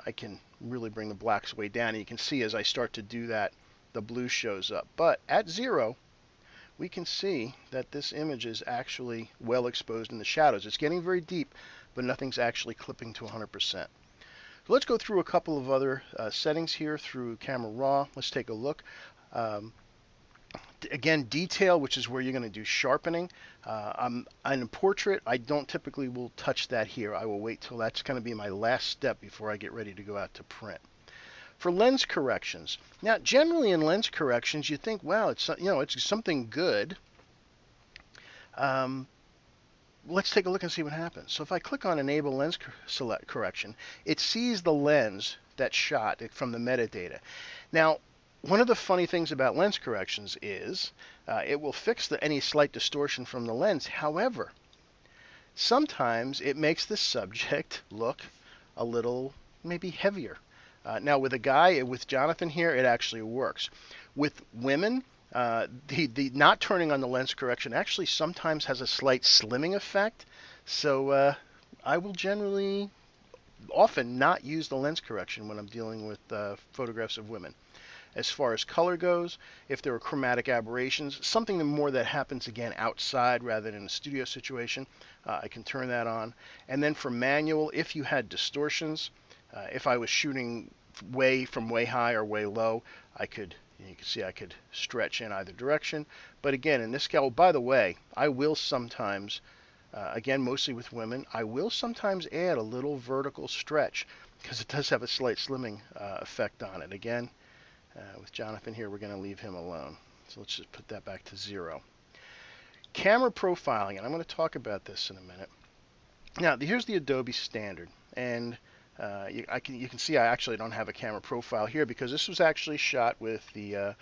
I can really bring the blacks way down. And you can see as I start to do that, the blue shows up. But at 0, we can see that this image is actually well exposed in the shadows. It's getting very deep, but nothing's actually clipping to 100%. So let's go through a couple of other settings here through Camera Raw. Let's take a look. Again, detail, which is where you're going to do sharpening. On a portrait, I don't typically will touch that here. I will wait till that's going to be my last step before I get ready to go out to print. For lens corrections, now generally in lens corrections, you think, wow, it's it's something good. Let's take a look and see what happens. So if I click on Enable Lens Select Correction, it sees the lens that's shot from the metadata. Now, one of the funny things about lens corrections is it will fix any slight distortion from the lens. However, sometimes it makes the subject look a little maybe heavier. Now with with Jonathan here, it actually works. With women, the not turning on the lens correction actually sometimes has a slight slimming effect. So I will generally often not use the lens correction when I'm dealing with photographs of women. As far as color goes, if there are chromatic aberrations, something more that happens again outside rather than in a studio situation, I can turn that on. And then for manual, if you had distortions, if I was shooting from way high or way low, I could, you can see I could stretch in either direction. But again, in this scale, by the way, I will sometimes Again, mostly with women. I will sometimes add a little vertical stretch because it does have a slight slimming effect on it. Again, with Jonathan here, we're going to leave him alone. So let's just put that back to 0. Camera profiling, and I'm going to talk about this in a minute. Now, here's the Adobe standard, and you can see I actually don't have a camera profile here because this was actually shot with the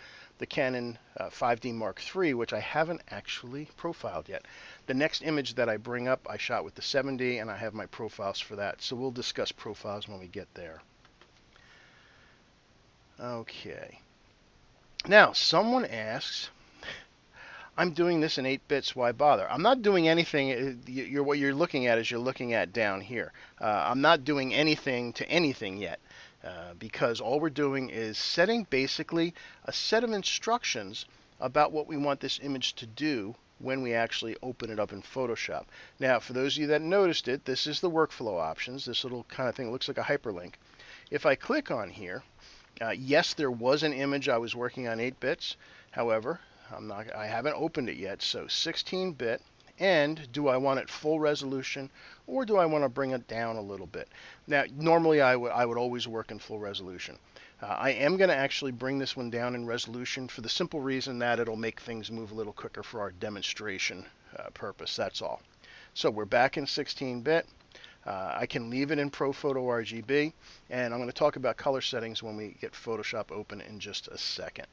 Canon 5D Mark III, which I haven't actually profiled yet. The next image that I bring up, I shot with the 7D, and I have my profiles for that. So we'll discuss profiles when we get there. Okay. Now, someone asks, I'm doing this in 8 bits, why bother? I'm not doing anything. What you're looking at is you're looking at down here. I'm not doing anything to anything yet because all we're doing is setting basically a set of instructions about what we want this image to do when we actually open it up in Photoshop. Now, for those of you that noticed it, this is the workflow options, this little kind of thing. It looks like a hyperlink. If I click on here, yes, there was an image I was working on 8 bits. However, I haven't opened it yet, so 16-bit, and do I want it full resolution or do I want to bring it down a little bit? Now, normally I would always work in full resolution. I am going to actually bring this one down in resolution for the simple reason that it'll make things move a little quicker for our demonstration purpose, that's all. So we're back in 16-bit. I can leave it in ProPhoto RGB, and I'm going to talk about color settings when we get Photoshop open in just a second.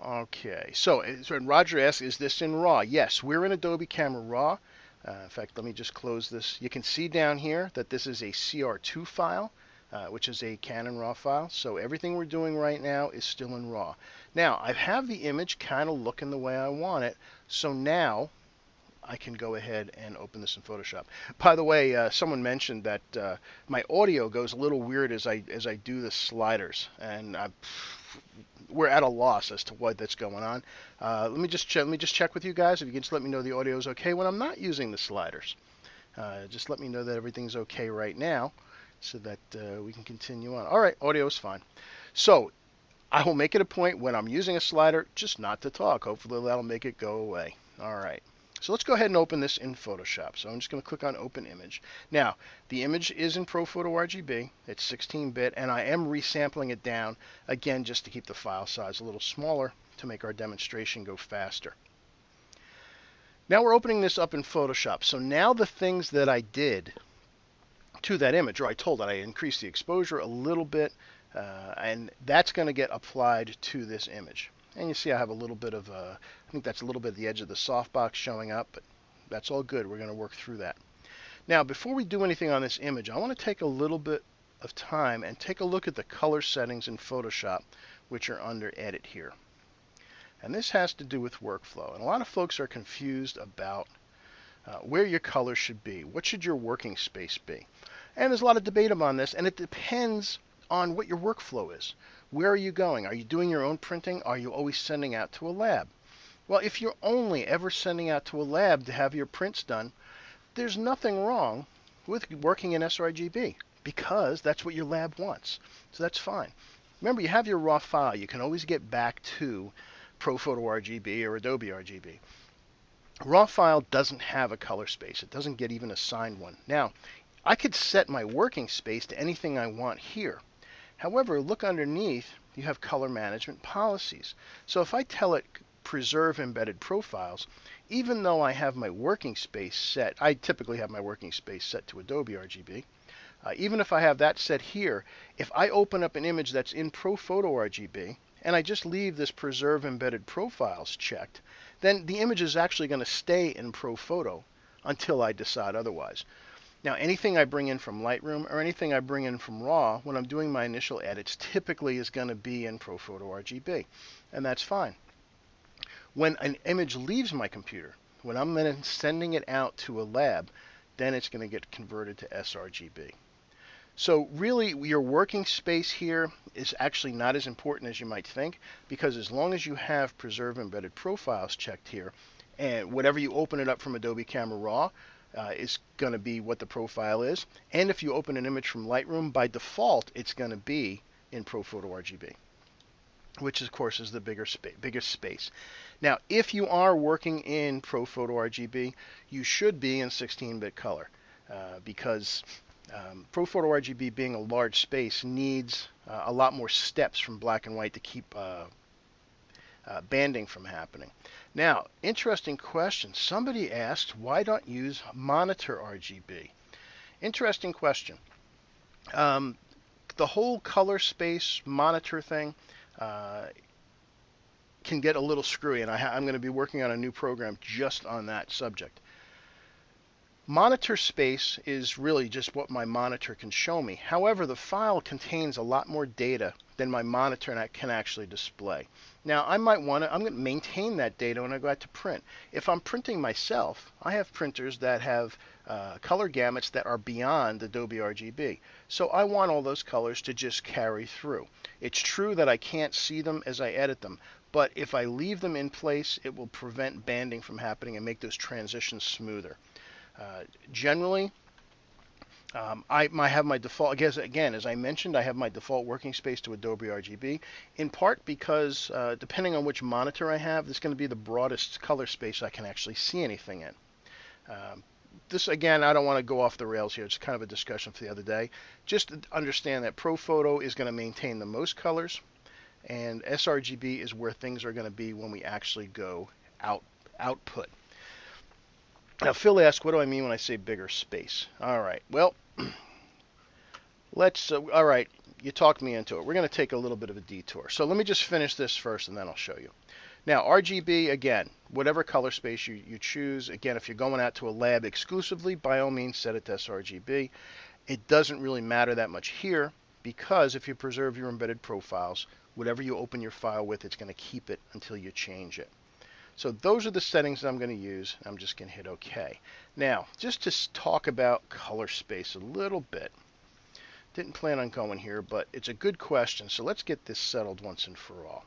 Okay, so Roger asks, is this in RAW? Yes, we're in Adobe Camera Raw. In fact, let me just close this. You can see down here that this is a CR2 file, which is a Canon RAW file. So everything we're doing right now is still in RAW. Now, I have the image kind of looking the way I want it. So now I can go ahead and open this in Photoshop. By the way, someone mentioned that my audio goes a little weird as I do the sliders, and we're at a loss as to what that's going on. Let me just check with you guys. If you can just let me know the audio is okay when I'm not using the sliders. Just let me know that everything's okay right now, so that we can continue on. All right, audio is fine. So I will make it a point when I'm using a slider just not to talk. Hopefully that'll make it go away. All right. So let's go ahead and open this in Photoshop. So I'm just going to click on Open Image. Now, the image is in ProPhoto RGB. It's 16-bit, and I am resampling it down, again, just to keep the file size a little smaller to make our demonstration go faster. Now we're opening this up in Photoshop. So now the things that I did to that image, or I told it I increased the exposure a little bit, and that's going to get applied to this image. And you see I have a little bit of, I think that's a little bit of the edge of the softbox showing up, but that's all good. We're going to work through that. Now, before we do anything on this image, I want to take a little bit of time and take a look at the color settings in Photoshop, which are under Edit here. And this has to do with workflow. And a lot of folks are confused about where your color should be. What should your working space be? And there's a lot of debate on this, and it depends on what your workflow is. Where are you going? Are you doing your own printing? Are you always sending out to a lab? Well, if you're only ever sending out to a lab to have your prints done, there's nothing wrong with working in sRGB because that's what your lab wants. So that's fine. Remember, you have your raw file. You can always get back to ProPhoto RGB or Adobe RGB. Raw file doesn't have a color space. It doesn't get even assigned one. Now, I could set my working space to anything I want here. However, look underneath, you have color management policies. So if I tell it preserve embedded profiles, even though I have my working space set, I typically have my working space set to Adobe RGB, even if I have that set here, if I open up an image that's in ProPhoto RGB, and I just leave this preserve embedded profiles checked, then the image is actually going to stay in ProPhoto until I decide otherwise. Now, anything I bring in from Lightroom or anything I bring in from RAW, when I'm doing my initial edits, typically is going to be in ProPhoto RGB, and that's fine. When an image leaves my computer, when I'm then sending it out to a lab, then it's going to get converted to sRGB. So really, your working space here is actually not as important as you might think, because as long as you have Preserve Embedded Profiles checked here, and whatever you open it up from Adobe Camera Raw, is going to be what the profile is. And if you open an image from Lightroom, by default, it's going to be in ProPhoto RGB. which of course is the biggest space. Now, if you are working in ProPhoto RGB, you should be in 16-bit color because ProPhoto RGB, being a large space, needs a lot more steps from black and white to keep banding from happening. Now, interesting question. Somebody asked, why don't you use monitor RGB? Interesting question. The whole color space monitor thing can get a little screwy, and I'm going to be working on a new program just on that subject. Monitor space is really just what my monitor can show me. However, the file contains a lot more data than my monitor can actually display. Now, I'm going to maintain that data when I go out to print. If I'm printing myself, I have printers that have color gamuts that are beyond Adobe RGB. So I want all those colors to just carry through. It's true that I can't see them as I edit them, but if I leave them in place, it will prevent banding from happening and make those transitions smoother. Generally, I have my default, again, as I mentioned, I have my default working space to Adobe RGB, in part because depending on which monitor I have, this is going to be the broadest color space I can actually see anything in. This, again, I don't want to go off the rails here. It's kind of a discussion for the other day. Just understand that ProPhoto is going to maintain the most colors, and sRGB is where things are going to be when we actually go output. Now, Phil asked, what do I mean when I say bigger space? All right, well, all right, you talked me into it. We're going to take a little bit of a detour. So let me just finish this first, and then I'll show you. Now, RGB, again, whatever color space you choose. Again, if you're going out to a lab exclusively, by all means, set it to sRGB. It doesn't really matter that much here, because if you preserve your embedded profiles, whatever you open your file with, it's going to keep it until you change it. So those are the settings that I'm going to use. I'm just going to hit OK. Now, just to talk about color space a little bit. Didn't plan on going here, but it's a good question. So let's get this settled once and for all.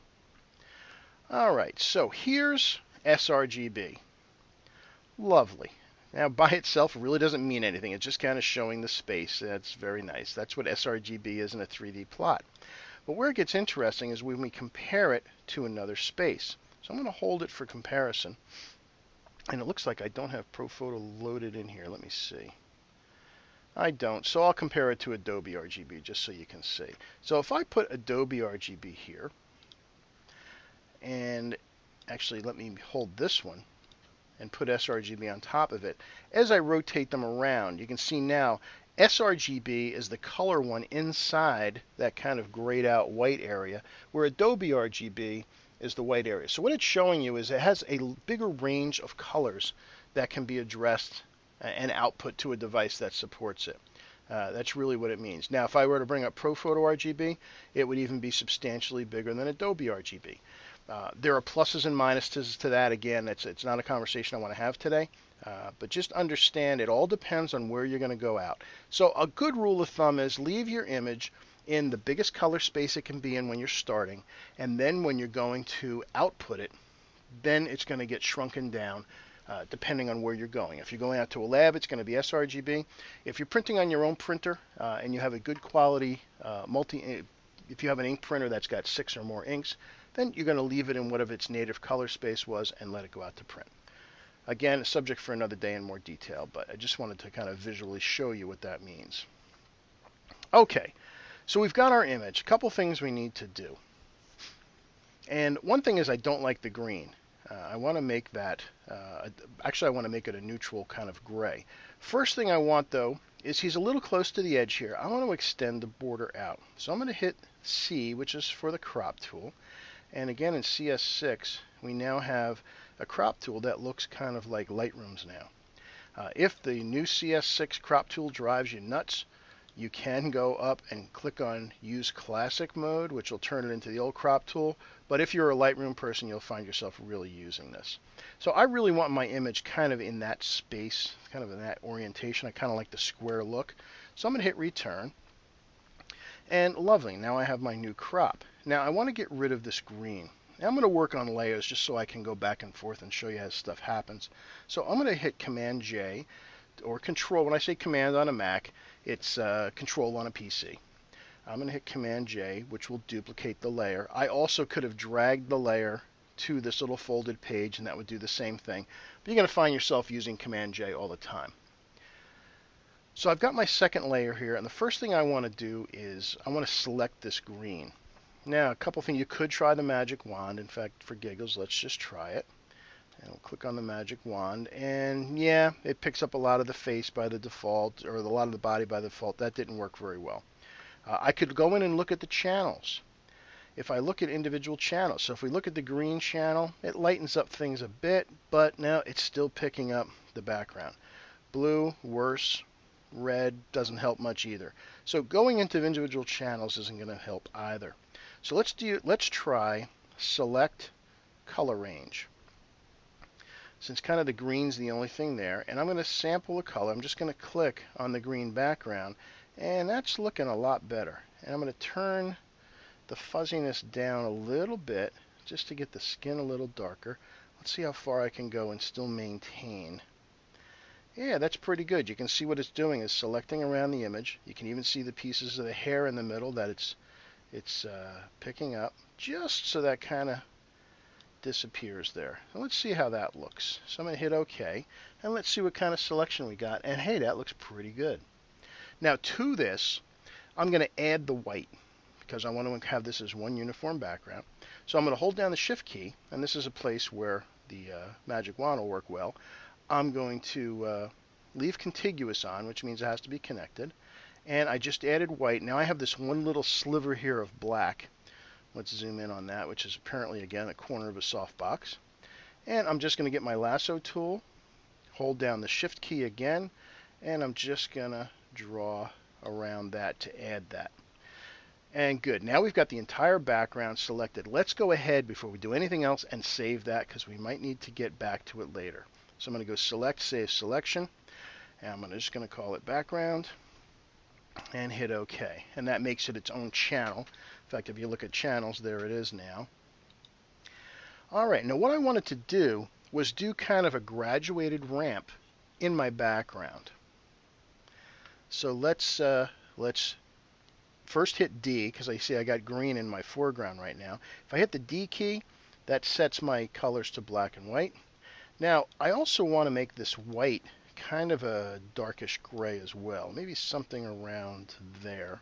All right, so here's sRGB. Lovely. Now, by itself, it really doesn't mean anything. It's just kind of showing the space. That's very nice. That's what sRGB is in a 3D plot. But where it gets interesting is when we compare it to another space. So I'm going to hold it for comparison. And it looks like I don't have ProPhoto loaded in here. Let me see. I don't. So I'll compare it to Adobe RGB just so you can see. So if I put Adobe RGB here, and actually let me hold this one and put sRGB on top of it. As I rotate them around, you can see now sRGB is the color one inside that kind of grayed out white area, where Adobe RGB is the white area. So what it's showing you is it has a bigger range of colors that can be addressed and output to a device that supports it. That's really what it means. Now, if I were to bring up ProPhoto RGB, it would even be substantially bigger than Adobe RGB. There are pluses and minuses to that. Again, it's not a conversation I want to have today, but just understand it all depends on where you're going to go out. So a good rule of thumb is leave your image in the biggest color space it can be in when you're starting, and then when you're going to output it, then it's going to get shrunken down depending on where you're going. If you're going out to a lab, it's going to be sRGB. If you're printing on your own printer and you have a good quality if you have an ink printer that's got 6 or more inks, then you're going to leave it in whatever its native color space was and let it go out to print. Again, a subject for another day in more detail, but I just wanted to kind of visually show you what that means. Okay, so we've got our image. A couple things we need to do. And one thing is I don't like the green. I want to make that, actually I want to make it a neutral kind of gray. First thing I want though is he's a little close to the edge here. I want to extend the border out. So I'm going to hit C, which is for the crop tool. And again in CS6, we now have a crop tool that looks kind of like Lightroom's now. If the new CS6 crop tool drives you nuts, you can go up and click on Use Classic Mode, which will turn it into the old crop tool. But if you're a Lightroom person, you'll find yourself really using this. So I really want my image kind of in that space, kind of in that orientation. I kind of like the square look. So I'm going to hit Return. And lovely, now I have my new crop. Now I want to get rid of this green. Now I'm going to work on layers just so I can go back and forth and show you how stuff happens. So I'm going to hit Command J or Control. When I say Command on a Mac, it's Control on a PC. I'm going to hit Command J, which will duplicate the layer. I also could have dragged the layer to this little folded page, and that would do the same thing. But you're going to find yourself using Command J all the time. So I've got my second layer here, and the first thing I want to do is I want to select this green. Now, a couple things. You could try the magic wand. In fact, for giggles, let's just try it. And we'll click on the magic wand, and yeah, it picks up a lot of the face by the default, or a lot of the body by default. That didn't work very well. I could go in and look at the channels. If I look at individual channels, so if we look at the green channel, it lightens up things a bit, but now it's still picking up the background. Blue, worse. Red doesn't help much either. So going into individual channels isn't going to help either. So let's try select color range. Since kind of the green's the only thing there, and I'm going to sample the color. I'm just going to click on the green background, and that's looking a lot better. And I'm going to turn the fuzziness down a little bit just to get the skin a little darker. Let's see how far I can go and still maintain. Yeah, that's pretty good. You can see what it's doing is selecting around the image. You can even see the pieces of the hair in the middle that it's picking up, just so that kind of disappears there. So let's see how that looks. So I'm going to hit OK, and let's see what kind of selection we got. And hey, that looks pretty good. Now to this, I'm going to add the white because I want to have this as one uniform background. So I'm going to hold down the Shift key, and this is a place where the magic wand will work well. I'm going to leave contiguous on, which means it has to be connected. And I just added white. Now I have this one little sliver here of black. Let's zoom in on that, which is apparently, again, a corner of a softbox. And I'm just going to get my lasso tool, hold down the Shift key again, and I'm just going to draw around that to add that. And good. Now we've got the entire background selected. Let's go ahead before we do anything else and save that because we might need to get back to it later. So I'm going to go Select, Save Selection, and I'm just going to call it Background and hit OK. And that makes it its own channel. In fact, if you look at channels, there it is now. All right, now what I wanted to do was do kind of a graduated ramp in my background. So let's first hit D, because I see I got green in my foreground right now. If I hit the D key, that sets my colors to black and white. Now, I also want to make this white kind of a darkish gray as well, maybe something around there.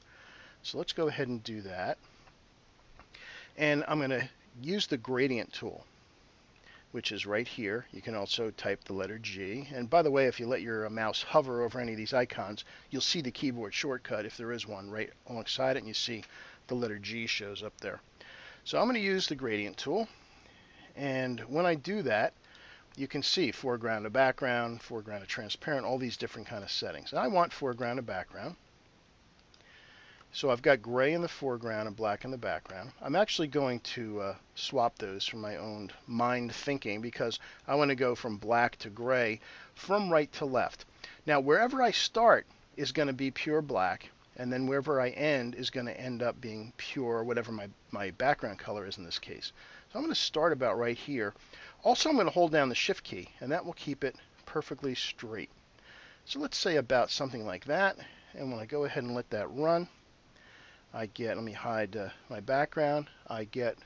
So let's go ahead and do that. And I'm going to use the gradient tool, which is right here. You can also type the letter G. And by the way, if you let your mouse hover over any of these icons, you'll see the keyboard shortcut, if there is one, right alongside it, and you see the letter G shows up there. So I'm going to use the gradient tool. And when I do that, you can see foreground to background, foreground to transparent, all these different kind of settings. And I want foreground to background. So I've got gray in the foreground and black in the background. I'm actually going to swap those from my own mind thinking because I want to go from black to gray from right to left. Now wherever I start is going to be pure black, and then wherever I end is going to end up being pure, whatever my background color is in this case. So I'm going to start about right here. Also, I'm going to hold down the Shift key, and that will keep it perfectly straight. So let's say about something like that, and when I go ahead and let that run, I get, let me hide my background, I get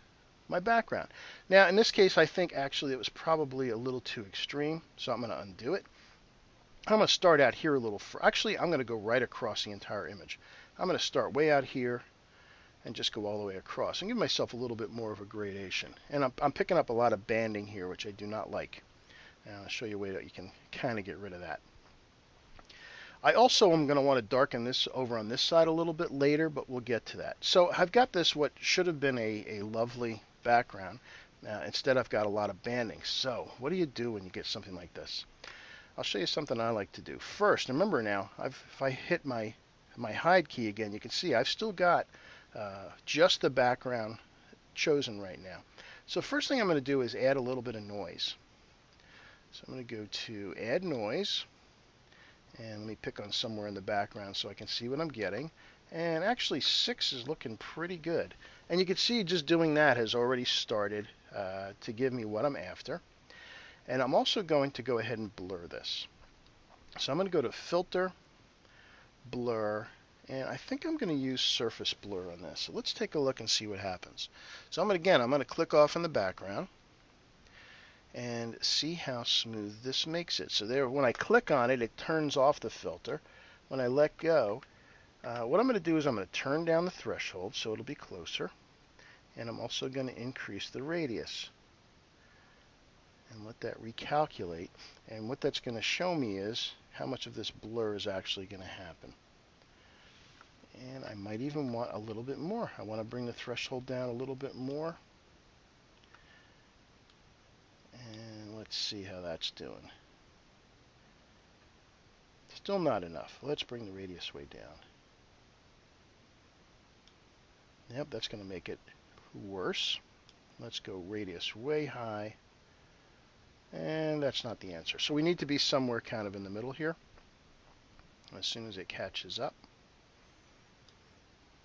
my background. Now, in this case, I think actually it was probably a little too extreme, so I'm going to undo it. I'm going to start out here a little, actually, I'm going to go right across the entire image. I'm going to start way out here and just go all the way across and give myself a little bit more of a gradation. And I'm picking up a lot of banding here, which I do not like. And I'll show you a way that you can kind of get rid of that. I also am going to want to darken this over on this side a little bit later, but we'll get to that. So I've got this, what should have been a lovely background. Instead, I've got a lot of banding. So what do you do when you get something like this? I'll show you something I like to do. First, remember now, if I hit my hide key again, you can see I've still got just the background chosen right now. So first thing I'm going to do is add a little bit of noise. So I'm going to go to Add Noise. And let me pick on somewhere in the background so I can see what I'm getting. And actually 6 is looking pretty good. And you can see just doing that has already started to give me what I'm after. And I'm also going to go ahead and blur this. So I'm going to go to Filter, Blur, And I think I'm going to use surface blur on this. So let's take a look and see what happens. So I'm going to click off in the background and see how smooth this makes it. So there, when I click on it, it turns off the filter. When I let go, what I'm going to do is I'm going to turn down the threshold so it'll be closer. And I'm also going to increase the radius and let that recalculate. And what that's going to show me is how much of this blur is actually going to happen. And I might even want a little bit more. I want to bring the threshold down a little bit more. And let's see how that's doing. Still not enough. Let's bring the radius way down. Yep, that's going to make it worse. Let's go radius way high. And that's not the answer. So we need to be somewhere kind of in the middle here. As soon as it catches up.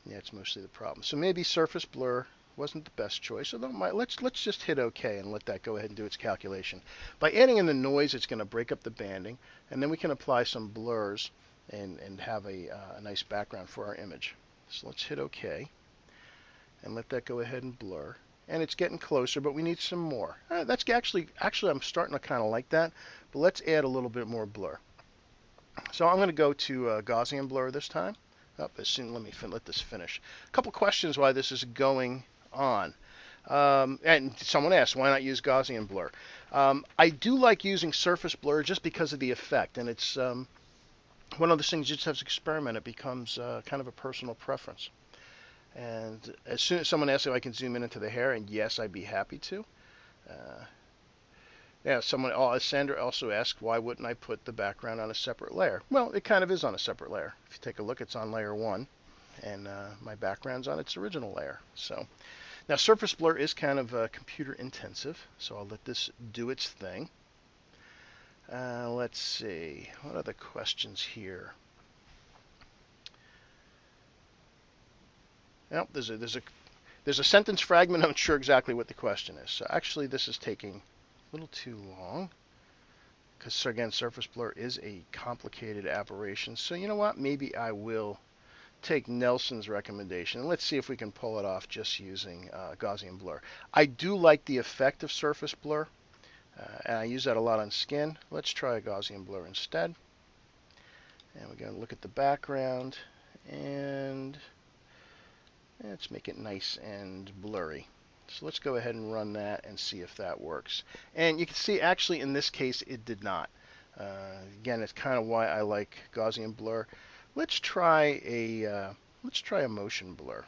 Yeah, it's mostly the problem. So maybe surface blur wasn't the best choice. So let's just hit OK and let that go ahead and do its calculation. By adding in the noise, it's going to break up the banding, and then we can apply some blurs and have a nice background for our image. So let's hit OK and let that go ahead and blur. And it's getting closer, but we need some more. That's actually I'm starting to kind of like that, but let's add a little bit more blur. So I'm going to go to Gaussian blur this time. Let this finish. A couple questions why this is going on. And someone asked, why not use Gaussian blur? I do like using surface blur just because of the effect, and it's one of those things you just have to experiment. It becomes kind of a personal preference. And as soon as someone asks if I can zoom in into the hair, and yes, I'd be happy to. Yeah, Sandra also asked, why wouldn't I put the background on a separate layer? Well, it kind of is on a separate layer. If you take a look, it's on layer 1, and my background's on its original layer. So now surface blur is kind of computer intensive, so I'll let this do its thing. Let's see, what are the questions here? Well, there's a sentence fragment. I'm not sure exactly what the question is. So actually, this is taking a little too long because, again, surface blur is a complicated aberration. So you know what? Maybe I will take Nelson's recommendation. Let's see if we can pull it off just using Gaussian blur. I do like the effect of surface blur, and I use that a lot on skin. Let's try a Gaussian blur instead. And we're going to look at the background, and let's make it nice and blurry. So let's go ahead and run that and see if that works. And you can see actually in this case it did not. Again, it's kind of why I like Gaussian blur. Let's try a motion blur.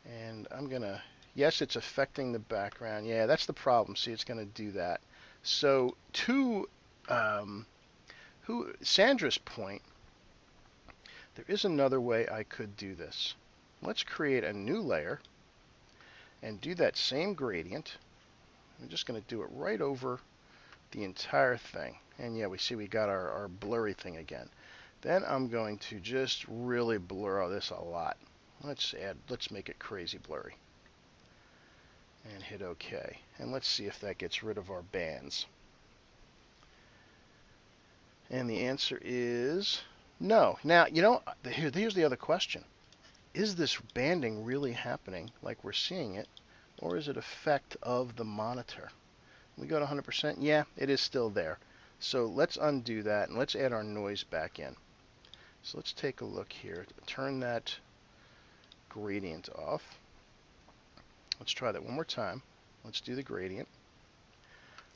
And I'm gonna, yes, it's affecting the background. Yeah, that's the problem. See, it's gonna do that. So to Sandra's point, there is another way I could do this. Let's create a new layer and do that same gradient. I'm just going to do it right over the entire thing. And yeah, we got our blurry thing again. Then I'm going to just really blur this a lot. Let's make it crazy blurry. And hit OK. And let's see if that gets rid of our bands. And the answer is no. Now, you know, here's the other question. Is this banding really happening like we're seeing it, or is it effect of the monitor? We go to 100%. Yeah, it is still there. So let's undo that, and let's add our noise back in. So let's take a look here. Turn that gradient off. Let's try that one more time. Let's do the gradient.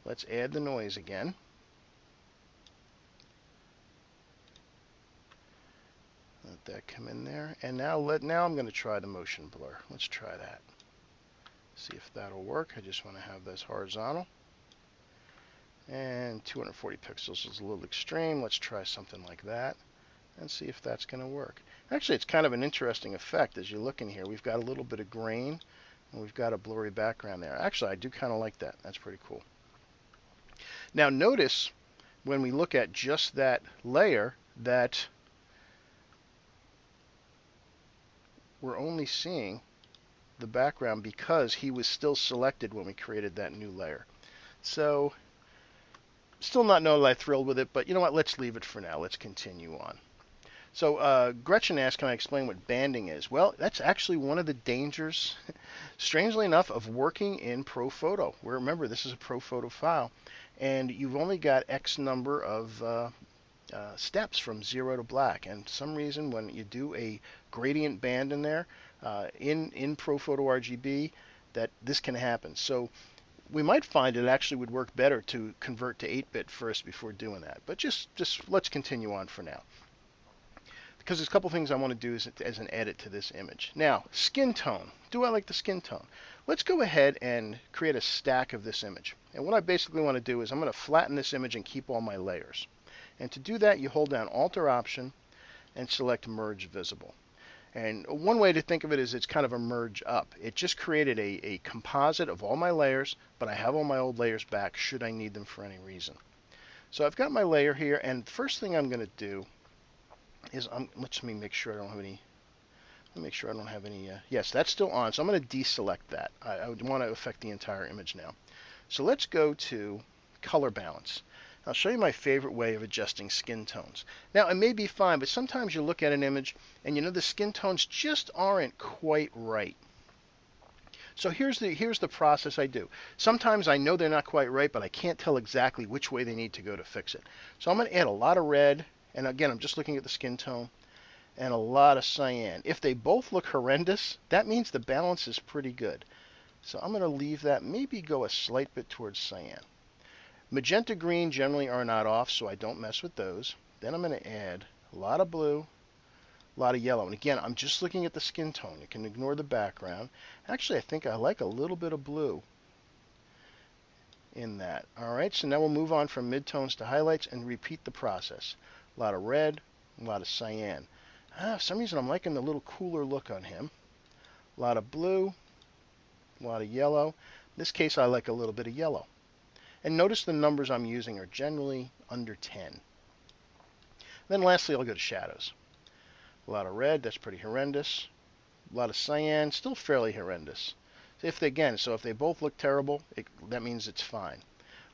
Let's add the noise again. Let that come in there. And now I'm going to try the motion blur. Let's try that. See if that'll work. I just want to have this horizontal. And 240 pixels is a little extreme. Let's try something like that and see if that's going to work. Actually, it's kind of an interesting effect as you look in here. We've got a little bit of grain and we've got a blurry background there. Actually, I do kind of like that. That's pretty cool. Now notice when we look at just that layer that we're only seeing the background because he was still selected when we created that new layer. So still not know that I'm thrilled with it, but you know what? Let's leave it for now. Let's continue on. So Gretchen asked, can I explain what banding is? Well, that's actually one of the dangers, strangely enough, of working in ProPhoto. Where remember, this is a ProPhoto file, and you've only got X number of steps from 0 to black. And for some reason, when you do a gradient band in there, in ProPhoto RGB, that this can happen. So we might find it actually would work better to convert to 8-bit first before doing that. But just let's continue on for now, because there's a couple things I want to do as an edit to this image. Now, skin tone. Do I like the skin tone? Let's go ahead and create a stack of this image. And what I basically want to do is I'm going to flatten this image and keep all my layers. And to do that, you hold down Alt or Option and select Merge Visible. And one way to think of it is it's kind of a merge up. It just created a composite of all my layers, but I have all my old layers back should I need them for any reason. So I've got my layer here, and the first thing I'm going to do is let me make sure I don't have any. Let me make sure I don't have any. Yes, that's still on. So I'm going to deselect that. I would want to affect the entire image now. So let's go to color balance. I'll show you my favorite way of adjusting skin tones. Now, it may be fine, but sometimes you look at an image and you know the skin tones just aren't quite right. So here's the process I do. Sometimes I know they're not quite right, but I can't tell exactly which way they need to go to fix it. So I'm going to add a lot of red, and again, I'm just looking at the skin tone, and a lot of cyan. If they both look horrendous, that means the balance is pretty good. So I'm going to leave that, maybe go a slight bit towards cyan. Magenta green generally are not off, so I don't mess with those. Then I'm going to add a lot of blue, a lot of yellow. And again, I'm just looking at the skin tone. You can ignore the background. Actually, I think I like a little bit of blue in that. All right, so now we'll move on from midtones to highlights and repeat the process. A lot of red, a lot of cyan. For some reason, I'm liking the little cooler look on him. A lot of blue, a lot of yellow. In this case, I like a little bit of yellow. And notice the numbers I'm using are generally under 10. Then lastly, I'll go to shadows. A lot of red, that's pretty horrendous. A lot of cyan, still fairly horrendous. If they both look terrible, that means it's fine.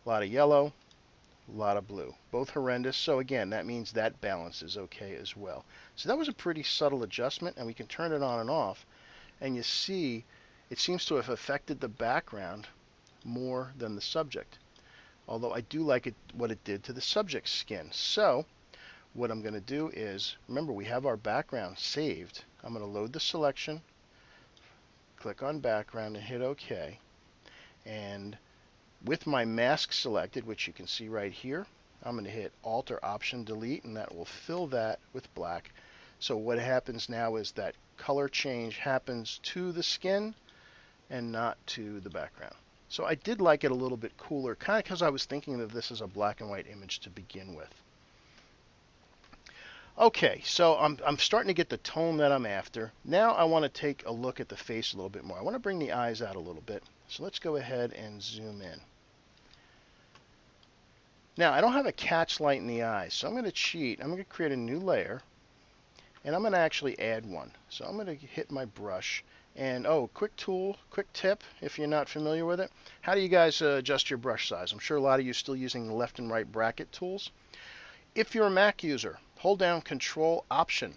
A lot of yellow, a lot of blue, both horrendous. So again, that means that balance is okay as well. So that was a pretty subtle adjustment, and we can turn it on and off. And you see, it seems to have affected the background more than the subject. Although I do like what it did to the subject's skin. So what I'm going to do is, remember we have our background saved. I'm going to load the selection, click on background and hit OK. And with my mask selected, which you can see right here, I'm going to hit Alt or Option Delete, and that will fill that with black. So what happens now is that color change happens to the skin and not to the background. So I did like it a little bit cooler, kind of because I was thinking that this is a black and white image to begin with. Okay, so I'm starting to get the tone that I'm after. Now I want to take a look at the face a little bit more. I want to bring the eyes out a little bit. So let's go ahead and zoom in. Now I don't have a catch light in the eyes, so I'm going to cheat. I'm going to create a new layer, and I'm going to actually add one. So I'm going to hit my brush. And quick tip if you're not familiar with it. How do you guys adjust your brush size? I'm sure a lot of you are still using the left and right bracket tools. If you're a Mac user, hold down Control Option,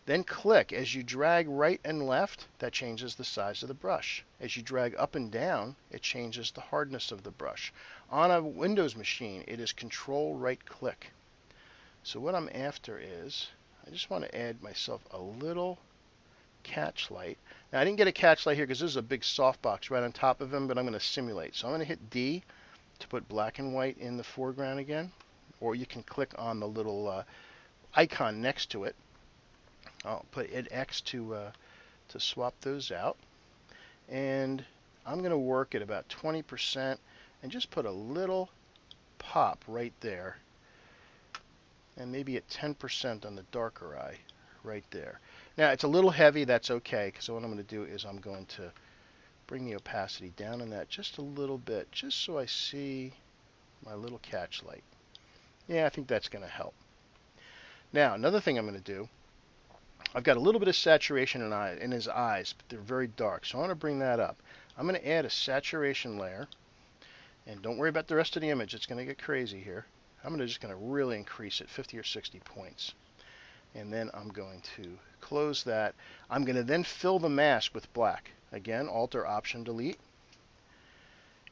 then click. As you drag right and left, that changes the size of the brush. As you drag up and down, it changes the hardness of the brush. On a Windows machine, it is Control right click. So what I'm after is, I just want to add myself a little catch light. Now I didn't get a catch light here because this is a big softbox right on top of him, but I'm going to simulate. So I'm going to hit D to put black and white in the foreground again, or you can click on the little icon next to it. I'll put hit X to swap those out, and I'm going to work at about 20% and just put a little pop right there, and maybe at 10% on the darker eye right there. Now it's a little heavy, that's okay, because what I'm going to do is I'm going to bring the opacity down on that just a little bit, just so I see my little catch light. Yeah, I think that's going to help. Now another thing I'm going to do, I've got a little bit of saturation in his eyes, but they're very dark, so I want to bring that up. I'm going to add a saturation layer, and don't worry about the rest of the image, it's going to get crazy here. I'm just going to really increase it 50 or 60 points. And then I'm going to close that. I'm going to then fill the mask with black. Again, Alt or Option Delete.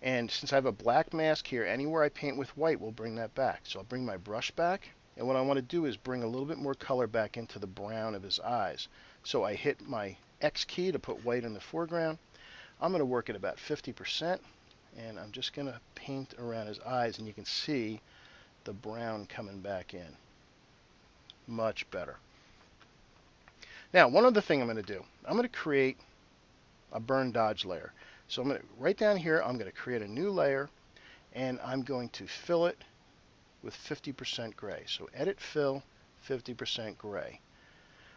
And since I have a black mask here, anywhere I paint with white will bring that back. So I'll bring my brush back. And what I want to do is bring a little bit more color back into the brown of his eyes. So I hit my X key to put white in the foreground. I'm going to work at about 50%. And I'm just going to paint around his eyes. And you can see the brown coming back in. Much better. Now, one other thing I'm going to do. I'm going to create a burn dodge layer. So I'm going to, right down here, I'm going to create a new layer, and I'm going to fill it with 50% gray. So edit fill, 50% gray.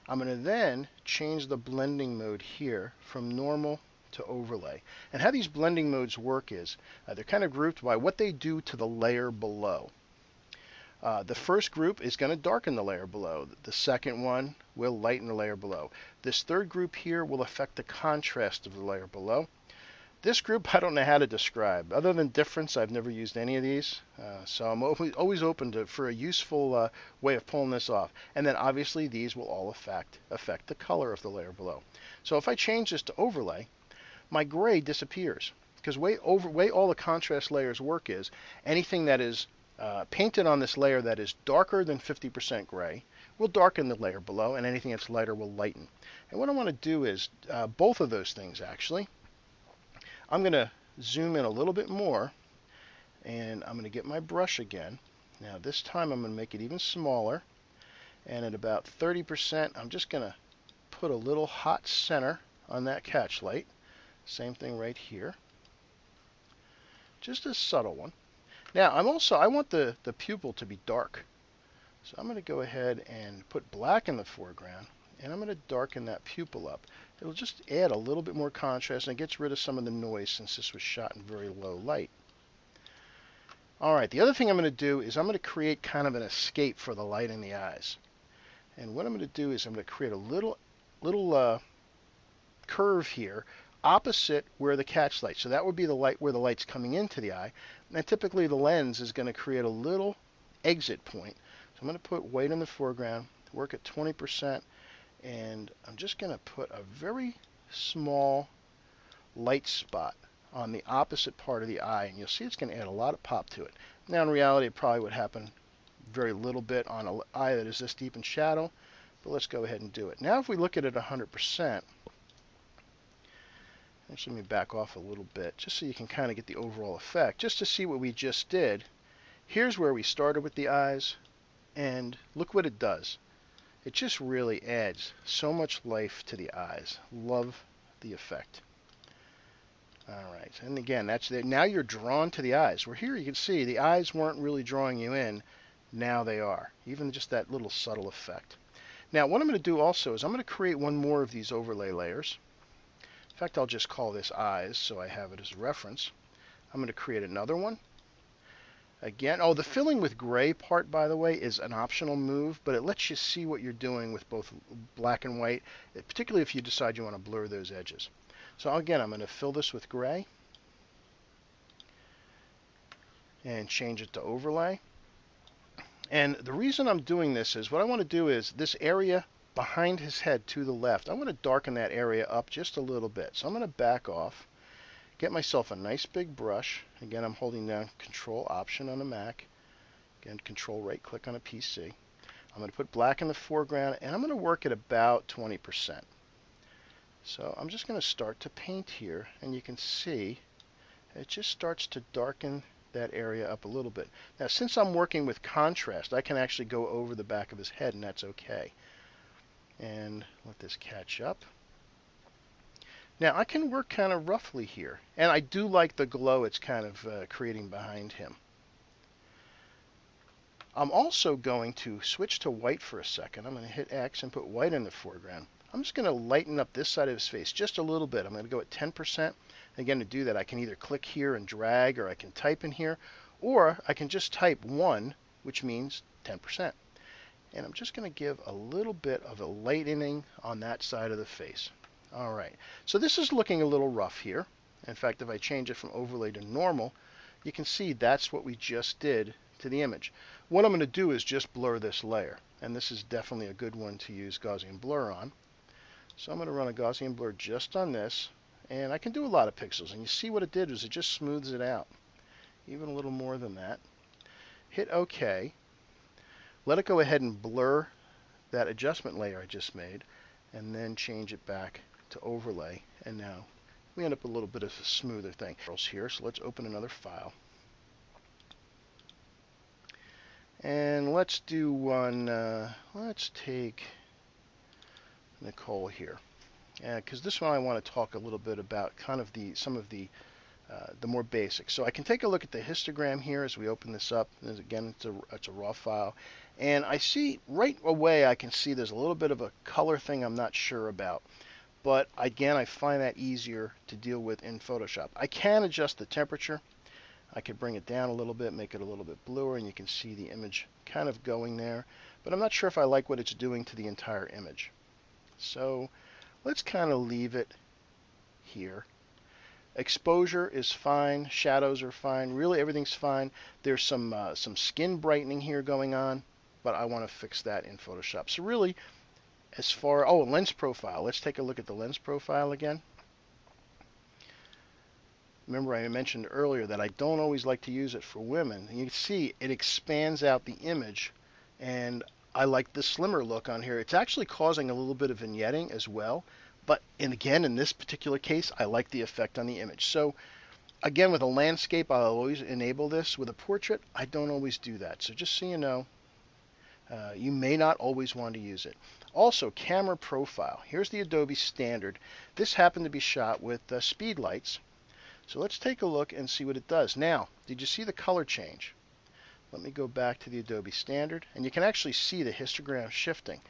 I'm going to then change the blending mode here from normal to overlay. And how these blending modes work is they're kind of grouped by what they do to the layer below. The first group is going to darken the layer below. The second one will lighten the layer below. This third group here will affect the contrast of the layer below. This group I don't know how to describe. Other than difference, I've never used any of these. So I'm always open for a useful way of pulling this off. And then obviously these will all affect the color of the layer below. So if I change this to overlay, my gray disappears. Because way all the contrast layers work is anything that is painted on this layer that is darker than 50% gray will darken the layer below, and anything that's lighter will lighten. And what I want to do is both of those things actually. I'm going to zoom in a little bit more, and I'm going to get my brush again. Now this time I'm going to make it even smaller, and at about 30% I'm just going to put a little hot center on that catch light. Same thing right here. Just a subtle one. Now I want the pupil to be dark. So I'm going to go ahead and put black in the foreground, and I'm going to darken that pupil up. It'll just add a little bit more contrast, and it gets rid of some of the noise since this was shot in very low light. Alright, the other thing I'm going to do is I'm going to create kind of an escape for the light in the eyes. And what I'm going to do is I'm going to create a little curve here opposite where the catch light. So that would be the light where the light's coming into the eye. And typically the lens is going to create a little exit point. So I'm going to put white in the foreground, work at 20%, and I'm just going to put a very small light spot on the opposite part of the eye, and you'll see it's going to add a lot of pop to it. Now in reality it probably would happen very little bit on an eye that is this deep in shadow, but let's go ahead and do it. Now if we look at it 100%, actually let me back off a little bit just so you can kind of get the overall effect, just to see what we just did. Here's where we started with the eyes, and look what it does. It just really adds so much life to the eyes. Love the effect. Alright, and again, that's there. Now you're drawn to the eyes. Where here you can see the eyes weren't really drawing you in. Now they are. Even just that little subtle effect. Now what I'm going to do also is I'm going to create one more of these overlay layers. In fact, I'll just call this eyes so I have it as a reference. I'm going to create another one. Again, the filling with gray part, by the way, is an optional move, but it lets you see what you're doing with both black and white, particularly if you decide you want to blur those edges. So again, I'm going to fill this with gray and change it to overlay. And the reason I'm doing this is what I want to do is this area behind his head to the left, I want to darken that area up just a little bit. So I'm going to back off. Get myself a nice big brush. Again, I'm holding down Control Option on a Mac. Again, Control right click on a PC. I'm going to put black in the foreground, and I'm going to work at about 20%. So I'm just going to start to paint here, and you can see it just starts to darken that area up a little bit. Now, since I'm working with contrast, I can actually go over the back of his head, and that's okay. And let this catch up. Now I can work kind of roughly here, and I do like the glow it's kind of creating behind him. I'm also going to switch to white for a second. I'm going to hit X and put white in the foreground. I'm just going to lighten up this side of his face just a little bit. I'm going to go at 10%. Again, to do that I can either click here and drag, or I can type in here, or I can just type 1, which means 10%. And I'm just going to give a little bit of a lightening on that side of the face. Alright, so this is looking a little rough here. In fact, if I change it from overlay to normal, you can see that's what we just did to the image. What I'm going to do is just blur this layer. and this is definitely a good one to use Gaussian blur on. So I'm going to run a Gaussian blur just on this, and I can do a lot of pixels, and you see what it did is it just smooths it out, even a little more than that. Hit OK. Let it go ahead and blur that adjustment layer I just made, and then change it back to overlay, and now we end up with a little bit of a smoother thing here. So let's open another file, and let's do one. Let's take Nicole here, because this one I want to talk a little bit about kind of some of the more basics. So I can take a look at the histogram here as we open this up. And again, it's a raw file, and I see right away I can see there's a little bit of a color thing I'm not sure about. But again, I find that easier to deal with in Photoshop. I can adjust the temperature. I can bring it down a little bit, make it a little bit bluer, and you can see the image kind of going there. But I'm not sure if I like what it's doing to the entire image. So let's kind of leave it here. Exposure is fine. Shadows are fine. Really, everything's fine. There's some skin brightening here going on, but I want to fix that in Photoshop. So really, as far, lens profile. Let's take a look at the lens profile again. Remember I mentioned earlier that I don't always like to use it for women. And you can see it expands out the image, and I like the slimmer look on here. It's actually causing a little bit of vignetting as well, but again, in this particular case, I like the effect on the image. So again, with a landscape, I'll always enable this. With a portrait, I don't always do that. So just so you know, you may not always want to use it. Also, camera profile. Here's the Adobe standard. This happened to be shot with speed lights. So let's take a look and see what it does. Now, did you see the color change? Let me go back to the Adobe standard, and you can actually see the histogram shifting.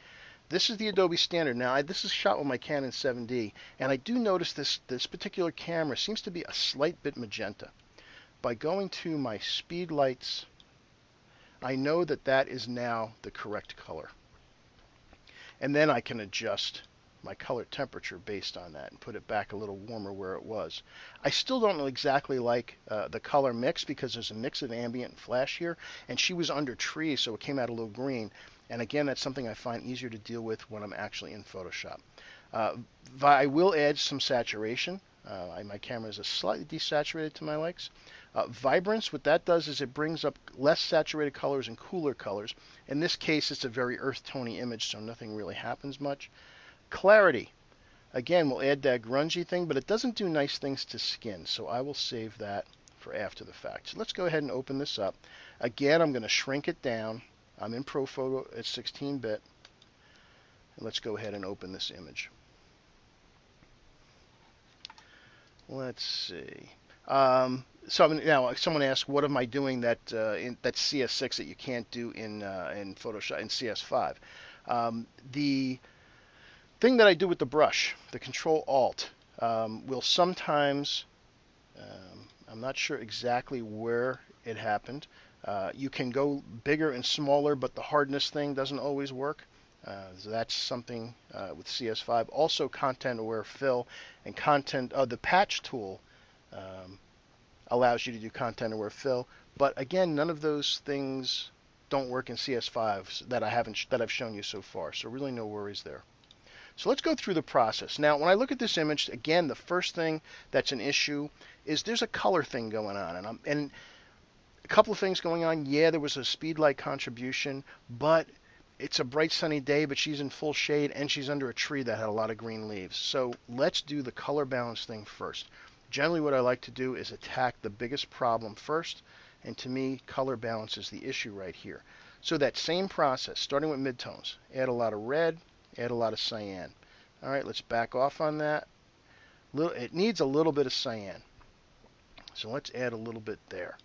This is the Adobe standard. Now, this is shot with my Canon 7D, and I do notice this particular camera seems to be a slight bit magenta. By going to my speed lights, I know that that is now the correct color. And then I can adjust my color temperature based on that and put it back a little warmer where it was. I still don't know exactly like the color mix because there's a mix of ambient and flash here, and she was under trees, so it came out a little green. And again, that's something I find easier to deal with when I'm actually in Photoshop. I will add some saturation. My camera is slightly desaturated to my likes. Vibrance, what that does is it brings up less saturated colors and cooler colors. In this case, it's a very earth tony image, so nothing really happens much. Clarity, again, we'll add that grungy thing, but it doesn't do nice things to skin, so I will save that for after the fact. So let's go ahead and open this up. Again, I'm going to shrink it down. I'm in ProPhoto at 16-bit. And let's go ahead and open this image. Let's see. So now someone asked, what am I doing that that's CS6 that you can't do in Photoshop in CS5? The thing that I do with the brush, the Control-Alt, will sometimes, I'm not sure exactly where it happened. You can go bigger and smaller, but the hardness thing doesn't always work. So that's something with CS5. Also, content-aware fill and the patch tool allows you to do content-aware fill. But again, none of those things don't work in CS5 that I've shown you so far. So really, no worries there. So let's go through the process. Now, when I look at this image, again, the first thing that's an issue is there's a color thing going on, and a couple of things going on. Yeah, there was a speed light contribution, but it's a bright sunny day, but she's in full shade and she's under a tree that had a lot of green leaves. So let's do the color balance thing first. Generally, what I like to do is attack the biggest problem first, and to me, color balance is the issue right here. So that same process, starting with midtones, add a lot of red, add a lot of cyan. All right, let's back off on that. It needs a little bit of cyan, so let's add a little bit there.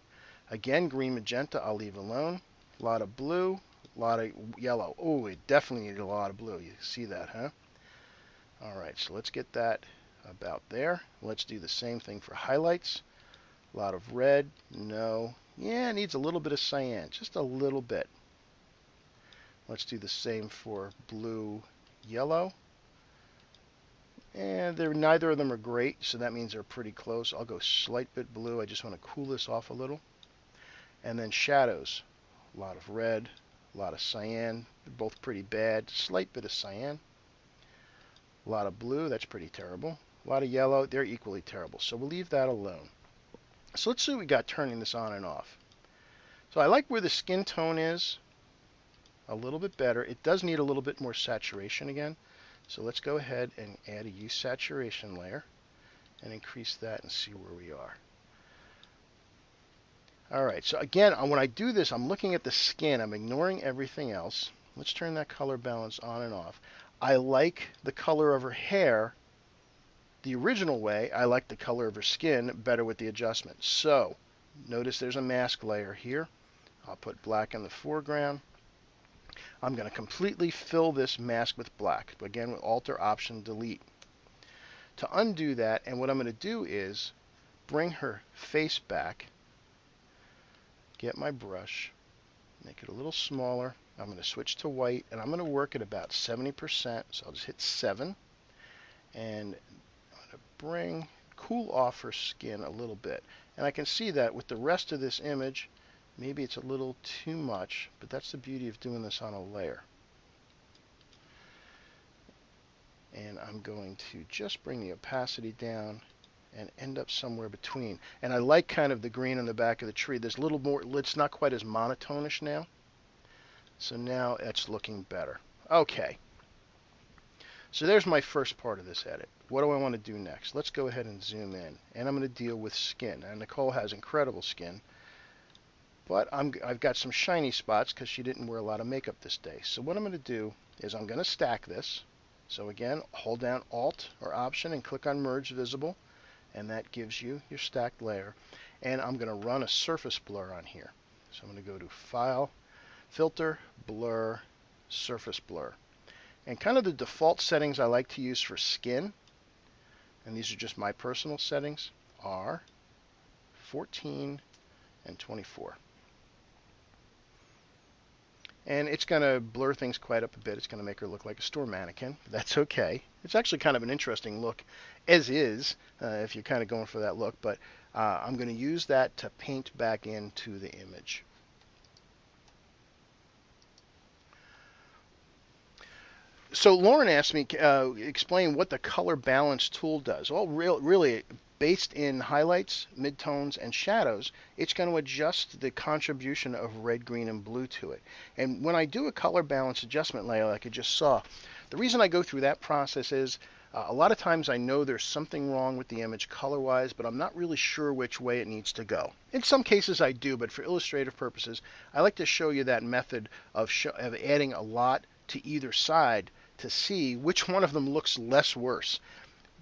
Again, green magenta I'll leave alone. A lot of blue, a lot of yellow. Oh, it definitely needed a lot of blue. You see that, huh? All right, so let's get that about there. Let's do the same thing for highlights. A lot of red, no. Yeah, it needs a little bit of cyan, just a little bit. Let's do the same for blue, yellow. And neither of them are great, so that means they're pretty close. I'll go slight bit blue. I just want to cool this off a little. And then shadows. A lot of red, a lot of cyan. They're both pretty bad. Slight bit of cyan. A lot of blue, that's pretty terrible. A lot of yellow, they're equally terrible. So we'll leave that alone. So let's see what we got turning this on and off. So I like where the skin tone is a little bit better. It does need a little bit more saturation again. So let's go ahead and add a use saturation layer and increase that and see where we are. Alright, so again, when I do this, I'm looking at the skin. I'm ignoring everything else. Let's turn that color balance on and off. I like the color of her hair the original way. I like the color of her skin better with the adjustment. So, notice there's a mask layer here. I'll put black in the foreground. I'm going to completely fill this mask with black. Again, with Alt or Option Delete. To undo that, and what I'm going to do is bring her face back, get my brush, make it a little smaller. I'm going to switch to white, and I'm going to work at about 70%. So I'll just hit 7, and I'm going to cool off her skin a little bit. And I can see that with the rest of this image, maybe it's a little too much, but that's the beauty of doing this on a layer. And I'm going to just bring the opacity down and end up somewhere between. And I like kind of the green on the back of the tree. There's a little more, it's not quite as monotonish now. So now it's looking better. Okay. So there's my first part of this edit. What do I want to do next? Let's go ahead and zoom in. And I'm going to deal with skin. And Nicole has incredible skin. But I've got some shiny spots because she didn't wear a lot of makeup this day. So what I'm going to do is I'm going to stack this. So again, hold down Alt or Option and click on Merge Visible. And that gives you your stacked layer. And I'm going to run a surface blur on here. So I'm going to go to File, Filter, Blur, Surface Blur. And kind of the default settings I like to use for skin, and these are just my personal settings, are 14 and 24. And it's going to blur things quite up a bit. It's going to make her look like a store mannequin. That's okay. It's actually kind of an interesting look, as is, if you're kind of going for that look. But I'm going to use that to paint back into the image. So Lauren asked me explain what the color balance tool does. Well, really, based in highlights, midtones, and shadows, it's going to adjust the contribution of red, green, and blue to it. And when I do a color balance adjustment layer like I just saw, the reason I go through that process is a lot of times I know there's something wrong with the image color-wise, but I'm not really sure which way it needs to go. In some cases I do, but for illustrative purposes, I like to show you that method of adding a lot to either side to see which one of them looks less worse.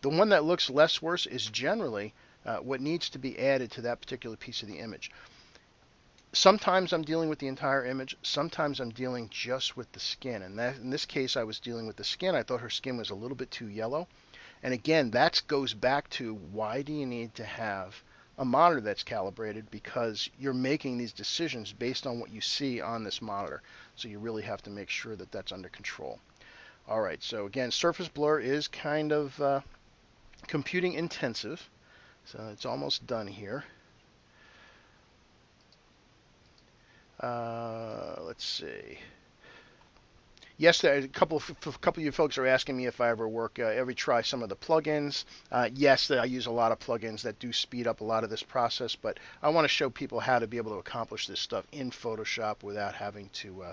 The one that looks less worse is generally what needs to be added to that particular piece of the image. Sometimes I'm dealing with the entire image. Sometimes I'm dealing just with the skin. And in this case, I was dealing with the skin. I thought her skin was a little bit too yellow. And again, that goes back to why do you need to have a monitor that's calibrated? Because you're making these decisions based on what you see on this monitor. So you really have to make sure that that's under control. All right, so again, surface blur is kind of computing intensive. So it's almost done here. Let's see. Yes, a couple of you folks are asking me if I ever try some of the plugins. Yes, I use a lot of plugins that do speed up a lot of this process, but I want to show people how to be able to accomplish this stuff in Photoshop without having to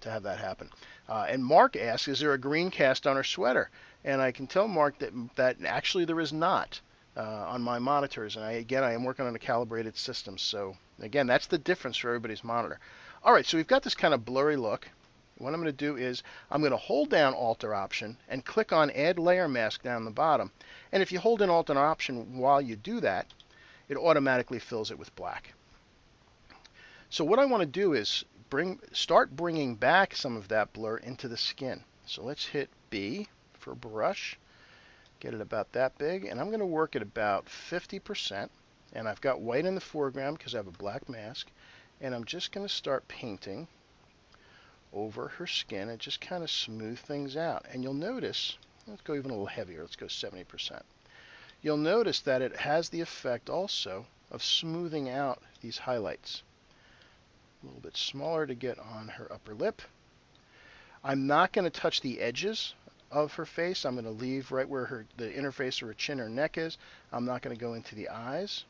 have that happen. And Mark asks, is there a green cast on her sweater? And I can tell Mark that actually there is not on my monitors. And I am working on a calibrated system. So again, that's the difference for everybody's monitor. All right, so we've got this kind of blurry look. What I'm going to do is I'm going to hold down Alt or Option and click on Add Layer Mask down the bottom. And if you hold in Alt or Option while you do that, it automatically fills it with black. So what I want to do is start bringing back some of that blur into the skin. So let's hit B for brush, get it about that big, and I'm going to work at about 50%. And I've got white in the foreground because I have a black mask, and I'm just going to start painting over her skin and just kind of smooth things out. And you'll notice, let's go even a little heavier, let's go 70%. You'll notice that it has the effect also of smoothing out these highlights. A little bit smaller to get on her upper lip, I'm not going to touch the edges of her face. I'm going to leave right where the interface of her chin or neck is. I'm not going to go into the eyes.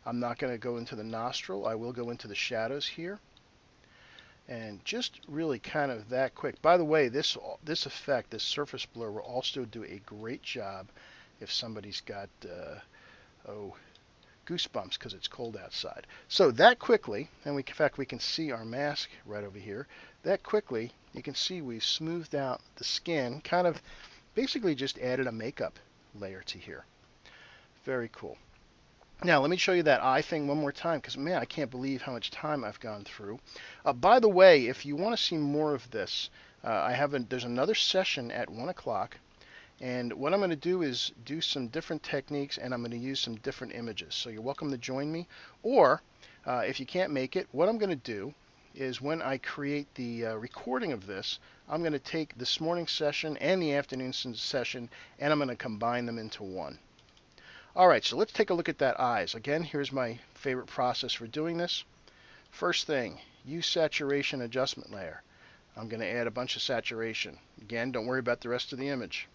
I'm not going to go into the nostril. I will go into the shadows here. And just really kind of that quick. By the way, this effect, this surface blur, will also do a great job if somebody's got goosebumps because it's cold outside. So that quickly, and in fact we can see our mask right over here. That quickly, you can see we've smoothed out the skin, kind of basically just added a makeup layer to here. Very cool. Now, let me show you that eye thing one more time, because, man, I can't believe how much time I've gone through. By the way, if you want to see more of this, there's another session at 1 o'clock, and what I'm going to do is do some different techniques, and I'm going to use some different images. So you're welcome to join me. Or, if you can't make it, what I'm going to do is when I create the recording of this, I'm going to take this morning's session and the afternoon session, and I'm going to combine them into one. Alright, so let's take a look at that eyes. Again, here's my favorite process for doing this. First thing, use saturation adjustment layer. I'm going to add a bunch of saturation. Again, don't worry about the rest of the image.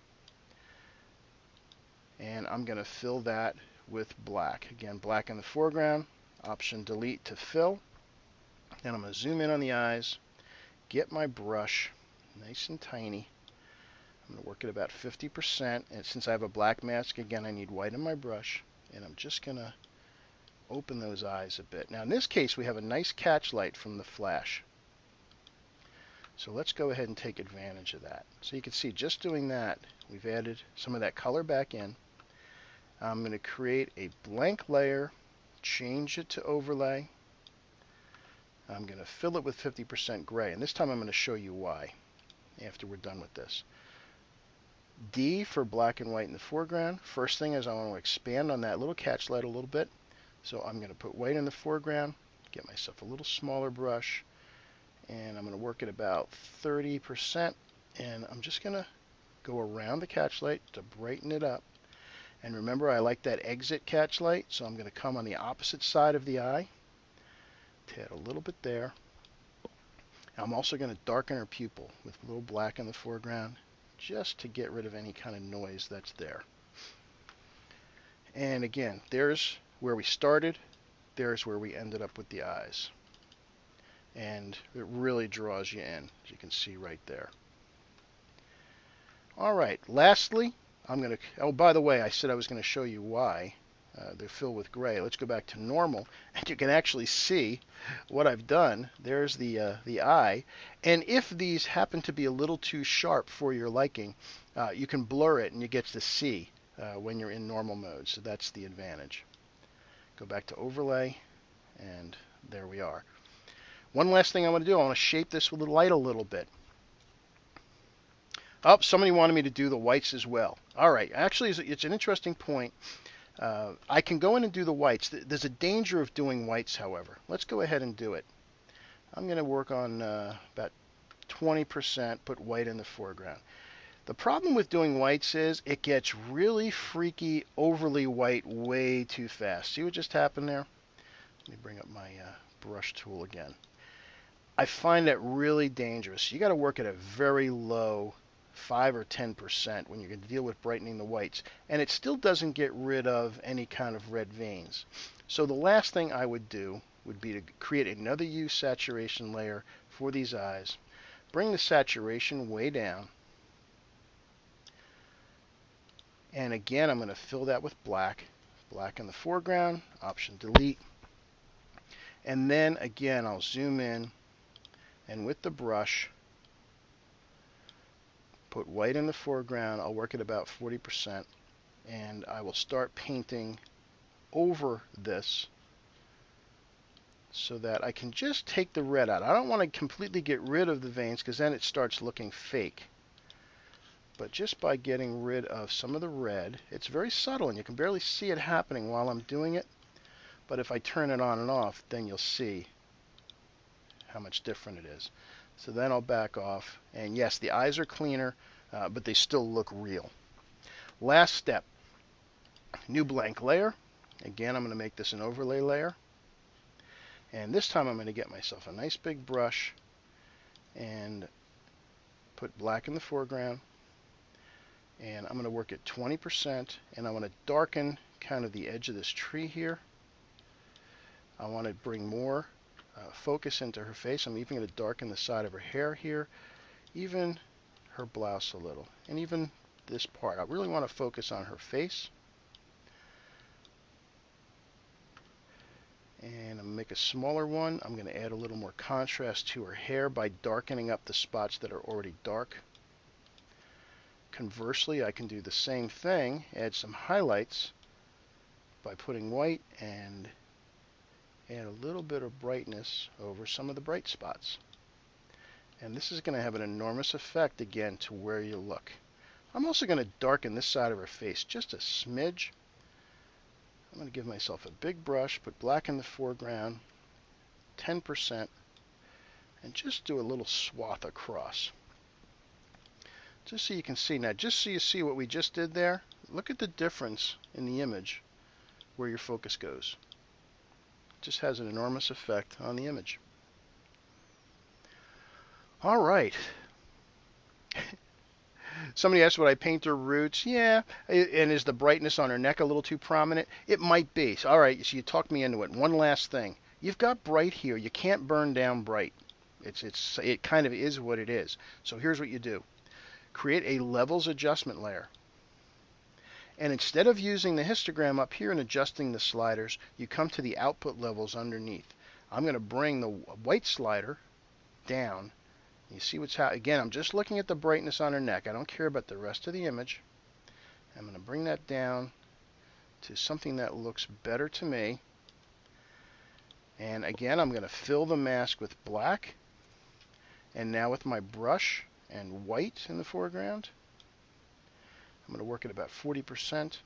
And I'm going to fill that with black. Again, black in the foreground, option delete to fill. And I'm going to zoom in on the eyes, get my brush, nice and tiny. I'm going to work at about 50%, and since I have a black mask, again, I need white in my brush, and I'm just going to open those eyes a bit. Now, in this case, we have a nice catch light from the flash. So let's go ahead and take advantage of that. So you can see, just doing that, we've added some of that color back in. I'm going to create a blank layer, change it to overlay. I'm going to fill it with 50% gray, and this time I'm going to show you why after we're done with this. D for black and white in the foreground. First thing is I want to expand on that little catch light a little bit. So I'm going to put white in the foreground, get myself a little smaller brush, and I'm going to work at about 30%. And I'm just going to go around the catch light to brighten it up. And remember, I like that exit catch light, so I'm going to come on the opposite side of the eye to add a little bit there. I'm also going to darken her pupil with a little black in the foreground, just to get rid of any kind of noise that's there. And again, there's where we started, there's where we ended up with the eyes. And it really draws you in, as you can see right there. Alright, lastly, I'm going to, oh, by the way, I said I was going to show you why they're filled with gray. Let's go back to normal, and you can actually see what I've done. There's the eye, and if these happen to be a little too sharp for your liking, you can blur it and you get to see when you're in normal mode, so that's the advantage. Go back to overlay, and there we are. One last thing I want to do, I want to shape this with the light a little bit. Oh, somebody wanted me to do the whites as well. Alright, actually it's an interesting point. I can go in and do the whites. There's a danger of doing whites, however. Let's go ahead and do it. I'm going to work on about 20%, put white in the foreground. The problem with doing whites is it gets really freaky, overly white way too fast. See what just happened there? Let me bring up my brush tool again. I find that really dangerous. You got to work at a very low 5 or 10% when you're going to deal with brightening the whites, and it still doesn't get rid of any kind of red veins. So the last thing I would do would be to create another use saturation layer for these eyes. Bring the saturation way down, and again I'm going to fill that with black in the foreground, option delete, and then again I'll zoom in, and with the brush put white in the foreground. I'll work at about 40%, and I will start painting over this so that I can just take the red out. I don't want to completely get rid of the veins because then it starts looking fake. But just by getting rid of some of the red, it's very subtle and you can barely see it happening while I'm doing it. But if I turn it on and off, then you'll see how much different it is. So then I'll back off, and yes, the eyes are cleaner, but they still look real. Last step, new blank layer. Again, I'm going to make this an overlay layer, and this time I'm going to get myself a nice big brush, and put black in the foreground, and I'm going to work at 20%, and I want to darken kind of the edge of this tree here. I want to bring more focus into her face. I'm even going to darken the side of her hair here, even her blouse a little, and even this part. I really want to focus on her face. And I'm going to make a smaller one. I'm going to add a little more contrast to her hair by darkening up the spots that are already dark. Conversely, I can do the same thing, add some highlights by putting white and add a little bit of brightness over some of the bright spots. And this is going to have an enormous effect again to where you look. I'm also going to darken this side of her face just a smidge. I'm going to give myself a big brush, put black in the foreground, 10%, and just do a little swath across. Just so you can see. Now, just so you see what we just did there, look at the difference in the image where your focus goes. It just has an enormous effect on the image. All right. Somebody asked, would I paint her roots? Yeah. And is the brightness on her neck a little too prominent? It might be. So, all right, so you talked me into it. One last thing. You've got bright here. You can't burn down bright. It kind of is what it is. So here's what you do. Create a levels adjustment layer. And instead of using the histogram up here and adjusting the sliders, you come to the output levels underneath. I'm going to bring the white slider down. You see what's happening. Again, I'm just looking at the brightness on her neck. I don't care about the rest of the image. I'm going to bring that down to something that looks better to me. And again, I'm going to fill the mask with black. And now with my brush and white in the foreground, I'm going to work at about 40%.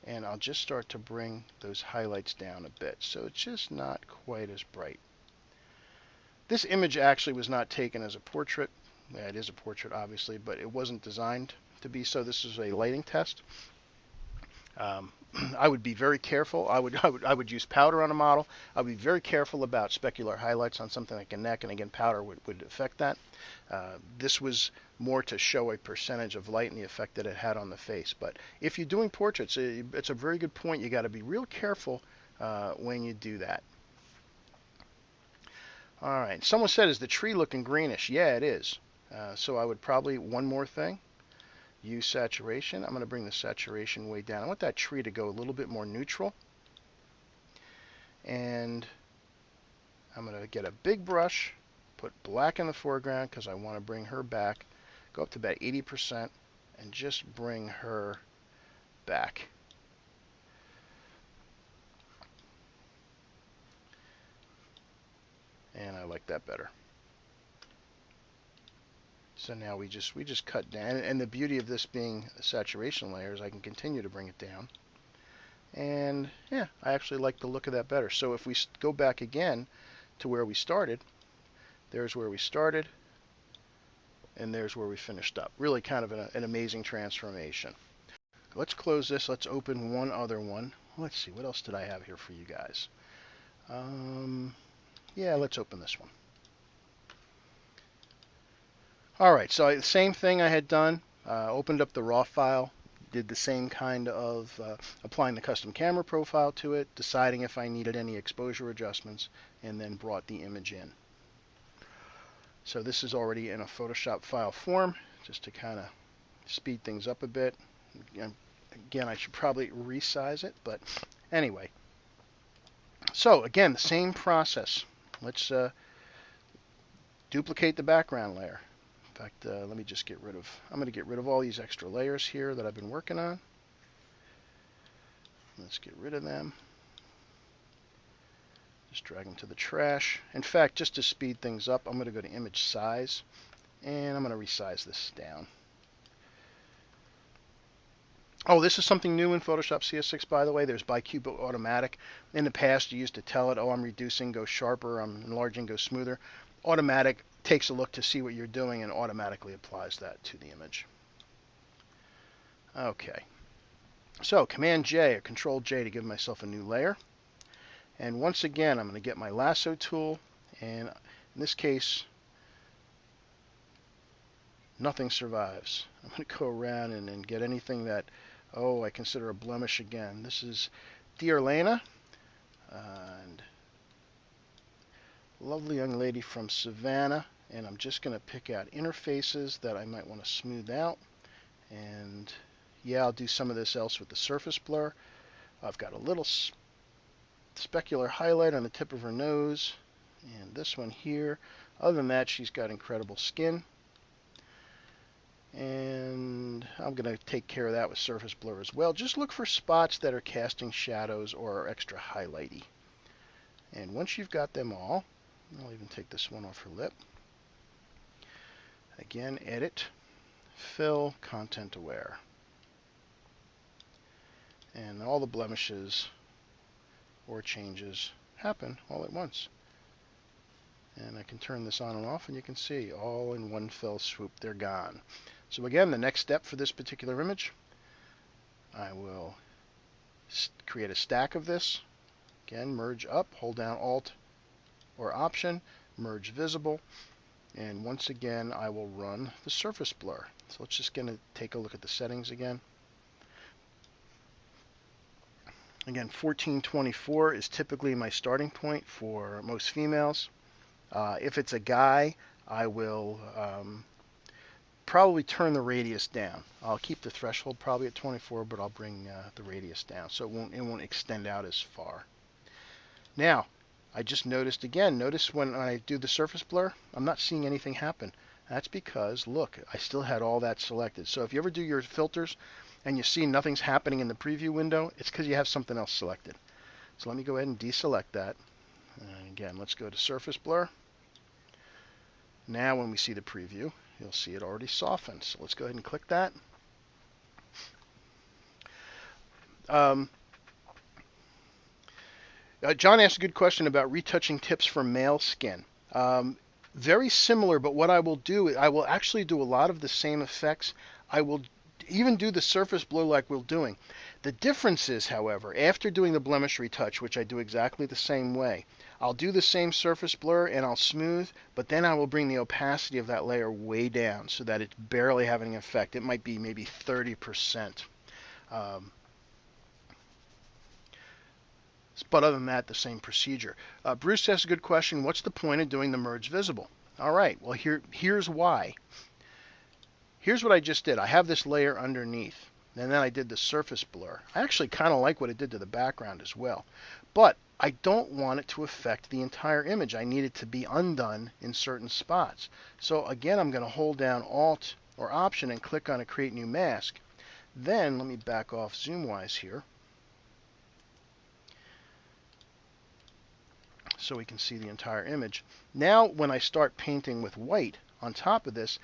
And I'll just start to bring those highlights down a bit. So it's just not quite as bright. This image actually was not taken as a portrait. Yeah, it is a portrait, obviously, but it wasn't designed to be so. This is a lighting test. I would be very careful. I would use powder on a model. I would be very careful about specular highlights on something like a neck, and again, powder would affect that. This was more to show a percentage of light and the effect that it had on the face. But if you're doing portraits, it's a very good point. You got to be real careful when you do that. All right. Someone said, is the tree looking greenish? Yeah, it is. So I would probably, one more thing, use saturation. I'm going to bring the saturation way down. I want that tree to go a little bit more neutral. And I'm going to get a big brush, put black in the foreground because I want to bring her back. Go up to about 80% and just bring her back. And I like that better. So now we just cut down, and the beauty of this being a saturation layer is I can continue to bring it down. And yeah, I actually like the look of that better. So if we go back again to where we started, there's where we started, and there's where we finished up. Really kind of an amazing transformation. Let's close this. Let's open one other one. Let's see, what else did I have here for you guys? Yeah, let's open this one. All right, so the same thing I had done. Opened up the raw file, did the same kind of applying the custom camera profile to it, deciding if I needed any exposure adjustments, and then brought the image in. So this is already in a Photoshop file form, just to kind of speed things up a bit. Again, I should probably resize it, but anyway. So again, the same process. Let's duplicate the background layer. In fact, let me just get rid of, I'm going to get rid of all these extra layers here that I've been working on. Let's get rid of them. Just drag them to the trash. In fact, just to speed things up, I'm going to go to image size, and I'm going to resize this down. Oh, this is something new in Photoshop CS6, by the way. There's Bicube Automatic. In the past, you used to tell it, oh, I'm reducing, go sharper, I'm enlarging, go smoother. Automatic takes a look to see what you're doing and automatically applies that to the image. Okay. So Command J or Control J to give myself a new layer. And once again, I'm going to get my lasso tool, and in this case, Nothing survives. I'm going to go around and get anything that, oh, I consider a blemish again. This is Dear Lena, and lovely young lady from Savannah, and I'm just going to pick out interfaces that I might want to smooth out. And yeah, I'll do some of this else with the surface blur. I've got a little specular highlight on the tip of her nose, and this one here. Other than that, she's got incredible skin. And I'm going to take care of that with surface blur as well. Just look for spots that are casting shadows or are extra highlighty. And once you've got them all, I'll even take this one off her lip. Again, edit, fill, content aware. And all the blemishes or changes happen all at once. And I can turn this on and off, and you can see all in one fell swoop, they're gone. So again, the next step for this particular image, I will create a stack of this. Again, merge up, hold down Alt or Option, merge visible, and once again I will run the surface blur. So let's just gonna take a look at the settings again. Again, 1424 is typically my starting point for most females. If it's a guy, I will probably turn the radius down. I'll keep the threshold probably at 24, but I'll bring the radius down so it won't extend out as far. Now, I just noticed again, notice when I do the surface blur, I'm not seeing anything happen. That's because, look, I still had all that selected. So if you ever do your filters and you see nothing's happening in the preview window, it's because you have something else selected. So let me go ahead and deselect that. And again, let's go to surface blur. Now when we see the preview, you'll see it already softened. So let's go ahead and click that. John asked a good question about retouching tips for male skin. Very similar, but what I will do, I will actually do a lot of the same effects. I will even do the surface blur like we're doing. The difference is, however, after doing the blemish retouch, which I do exactly the same way, I'll do the same surface blur and I'll smooth, but then I will bring the opacity of that layer way down so that it's barely having an effect. It might be maybe 30%. But other than that, the same procedure. Bruce asked a good question. What's the point of doing the merge visible? All right, well, here's why. Here's what I just did. I have this layer underneath, and then I did the surface blur. I actually kind of like what it did to the background as well. But I don't want it to affect the entire image. I need it to be undone in certain spots. So again, I'm going to hold down Alt or Option and click on a Create New Mask. Then, let me back off zoom-wise here, so we can see the entire image. Now when I start painting with white on top of this,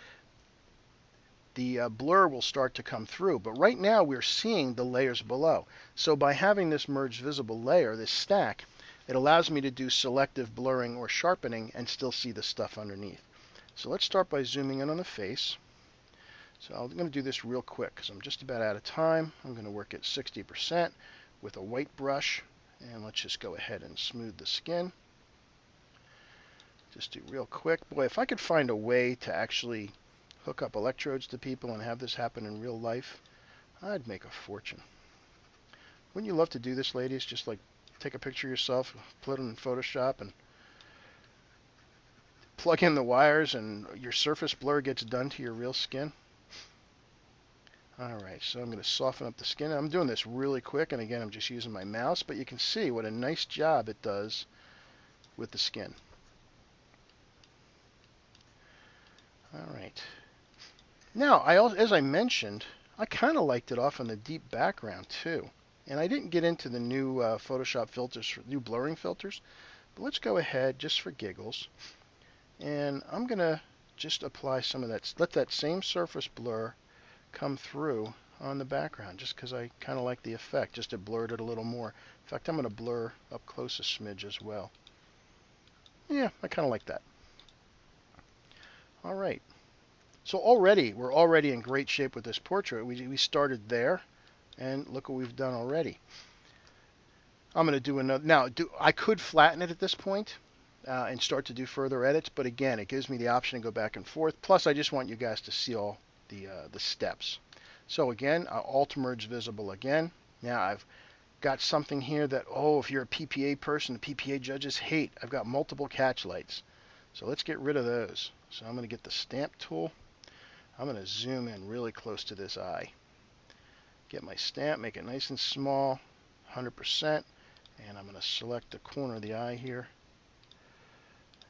the blur will start to come through. But right now we're seeing the layers below. So by having this merged visible layer, this stack, it allows me to do selective blurring or sharpening and still see the stuff underneath. So let's start by zooming in on the face. So I'm going to do this real quick because I'm just about out of time. I'm going to work at 60% with a white brush. And let's just go ahead and smooth the skin. Just do real quick. Boy, if I could find a way to actually hook up electrodes to people and have this happen in real life, I'd make a fortune. Wouldn't you love to do this, ladies? Just like take a picture of yourself, put it in Photoshop, and plug in the wires, and your surface blur gets done to your real skin. Alright, so I'm going to soften up the skin. I'm doing this really quick, and again, I'm just using my mouse, but you can see what a nice job it does with the skin. Alright. Now, as I mentioned, I kind of liked it off on the deep background too. And I didn't get into the new Photoshop filters, new blurring filters. But let's go ahead, just for giggles. And I'm going to just apply some of that, let that same surface blur come through on the background, just because I kind of like the effect, just to blur it a little more. In fact, I'm going to blur up close a smidge as well. Yeah, I kind of like that. All right. So we're already in great shape with this portrait. We started there, and look what we've done already. I'm going to do another. Now, I could flatten it at this point, and start to do further edits. But again, it gives me the option to go back and forth. Plus, I just want you guys to see all the steps. So again, Alt Merge visible again. Now I've got something here that, oh, if you're a PPA person, the PPA judges hate. I've got multiple catch lights. So let's get rid of those. So I'm going to get the stamp tool. I'm going to zoom in really close to this eye. Get my stamp, make it nice and small, 100%. And I'm going to select the corner of the eye here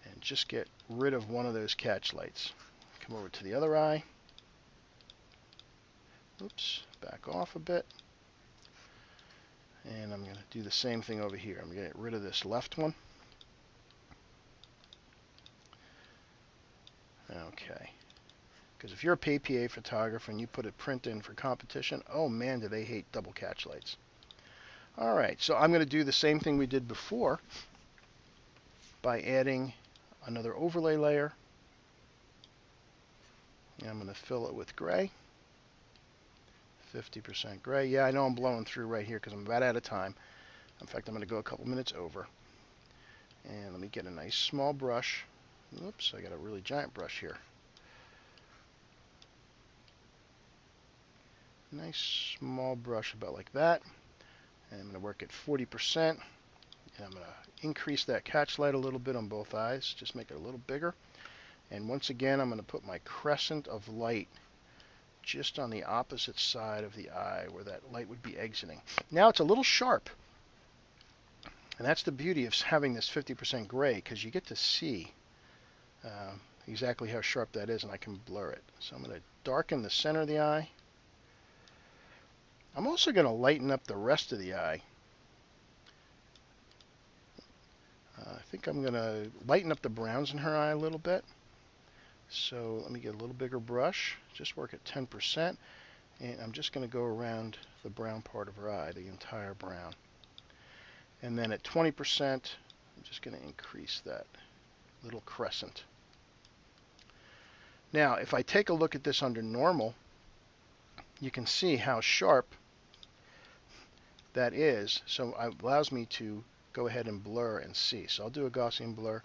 and just get rid of one of those catch lights. Come over to the other eye. Oops, back off a bit. And I'm going to do the same thing over here. I'm going to get rid of this left one. Okay. Because if you're a PPA photographer and you put a print in for competition, oh man, do they hate double catch lights. All right, so I'm going to do the same thing we did before by adding another overlay layer. And I'm going to fill it with gray. 50% gray. Yeah, I know I'm blowing through right here because I'm about out of time. In fact, I'm going to go a couple minutes over. And let me get a nice small brush. Oops, I got a really giant brush here. Nice small brush about like that. And I'm going to work at 40%. And I'm going to increase that catch light a little bit on both eyes. Just make it a little bigger. And once again, I'm going to put my crescent of light just on the opposite side of the eye where that light would be exiting. Now it's a little sharp. And that's the beauty of having this 50% gray, because you get to see exactly how sharp that is, and I can blur it. So I'm going to darken the center of the eye. I'm also going to lighten up the rest of the eye. I think I'm going to lighten up the browns in her eye a little bit. So let me get a little bigger brush, just work at 10%, and I'm just going to go around the brown part of her eye, the entire brown. And then at 20%, I'm just going to increase that little crescent. Now, if I take a look at this under normal, you can see how sharp that is. So it allows me to go ahead and blur and see. So I'll do a Gaussian blur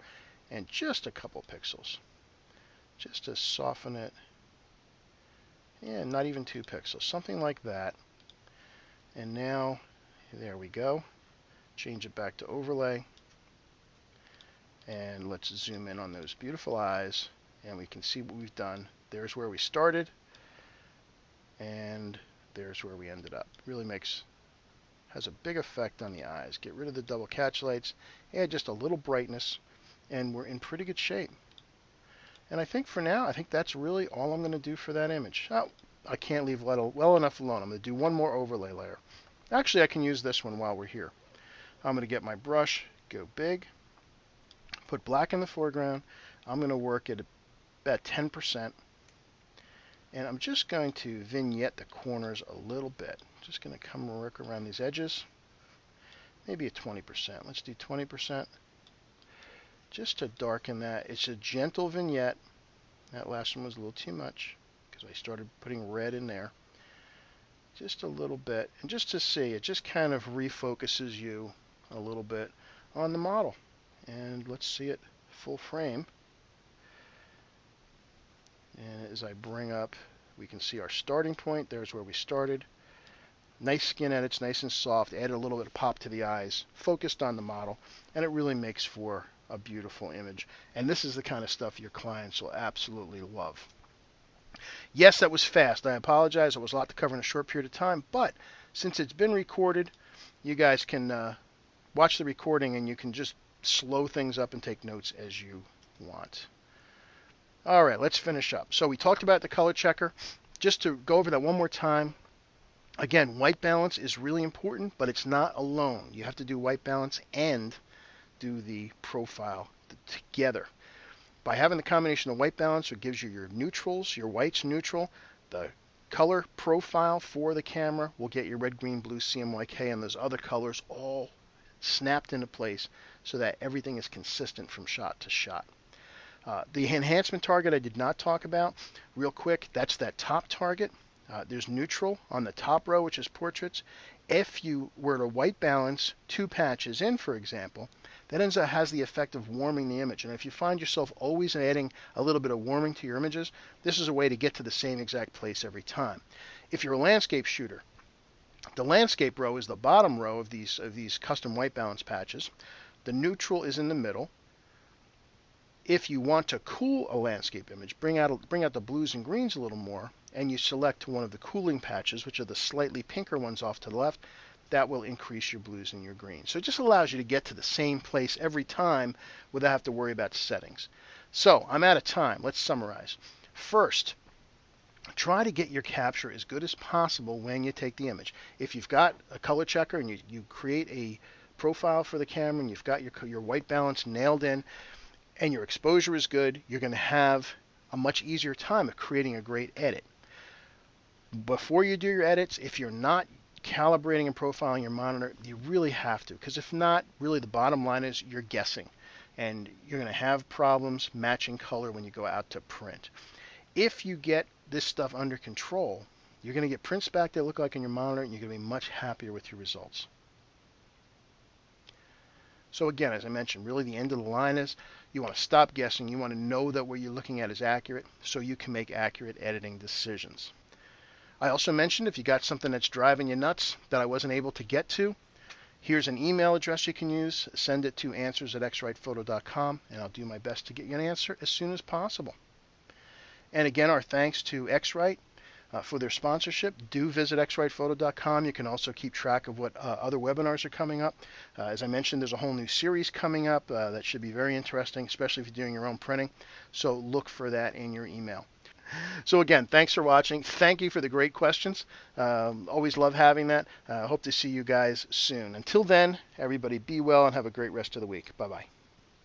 and just a couple pixels, just to soften it. Yeah, not even 2 pixels, something like that. And now, there we go. Change it back to overlay. And let's zoom in on those beautiful eyes, and we can see what we've done. There's where we started, and there's where we ended up. Really has a big effect on the eyes. Get rid of the double catch lights, add just a little brightness, and we're in pretty good shape. And I think for now, I think that's really all I'm going to do for that image. Oh, I can't leave well enough alone. I'm going to do one more overlay layer. Actually, I can use this one while we're here. I'm going to get my brush, go big, put black in the foreground. I'm going to work at about 10%. And I'm just going to vignette the corners a little bit. Just going to come and work around these edges. Maybe at 20%. Let's do 20%. Just to darken that. It's a gentle vignette. That last one was a little too much because I started putting red in there. Just a little bit. And just to see, it just kind of refocuses you a little bit on the model. And let's see it full frame. And as I bring up, we can see our starting point. There's where we started. Nice skin edits, nice and soft. Added a little bit of pop to the eyes. Focused on the model. And it really makes for a beautiful image. And this is the kind of stuff your clients will absolutely love. Yes, that was fast. I apologize. It was a lot to cover in a short period of time. But since it's been recorded, you guys can watch the recording and you can just slow things up and take notes as you want. All right, let's finish up. So we talked about the color checker. Just to go over that one more time. Again, white balance is really important, but it's not alone. You have to do white balance and do the profile together. By having the combination of white balance, it gives you your neutrals, your whites neutral. The color profile for the camera will get your red, green, blue, CMYK, and those other colors all snapped into place so that everything is consistent from shot to shot. The enhancement target I did not talk about. Real quick, that's that top target. There's neutral on the top row, which is portraits. If you were to white balance 2 patches in, for example, that has the effect of warming the image. And if you find yourself always adding a little bit of warming to your images, this is a way to get to the same exact place every time. If you're a landscape shooter, the landscape row is the bottom row of these custom white balance patches. The neutral is in the middle. If you want to cool a landscape image, bring out the blues and greens a little more, and you select one of the cooling patches, which are the slightly pinker ones off to the left, that will increase your blues and your greens. So it just allows you to get to the same place every time without having to worry about settings. So I'm out of time. Let's summarize. First, try to get your capture as good as possible when you take the image. If you've got a color checker and you create a profile for the camera and you've got your white balance nailed in and your exposure is good, you're going to have a much easier time of creating a great edit. Before you do your edits, if you're not calibrating and profiling your monitor, you really have to, because if not, really the bottom line is you're guessing and you're going to have problems matching color when you go out to print. If you get this stuff under control, you're going to get prints back that look like on your monitor, and you're going to be much happier with your results. So again, as I mentioned, really the end of the line is you want to stop guessing. You want to know that what you're looking at is accurate so you can make accurate editing decisions. I also mentioned if you got something that's driving you nuts that I wasn't able to get to, here's an email address you can use. Send it to answers@xritephoto.com, and I'll do my best to get you an answer as soon as possible. And again, our thanks to X-Rite for their sponsorship. Do visit xritephoto.com. You can also keep track of what other webinars are coming up. As I mentioned, there's a whole new series coming up that should be very interesting, especially if you're doing your own printing. So look for that in your email. So again, thanks for watching. Thank you for the great questions. Always love having that. Hope to see you guys soon. Until then, everybody be well and have a great rest of the week. Bye-bye.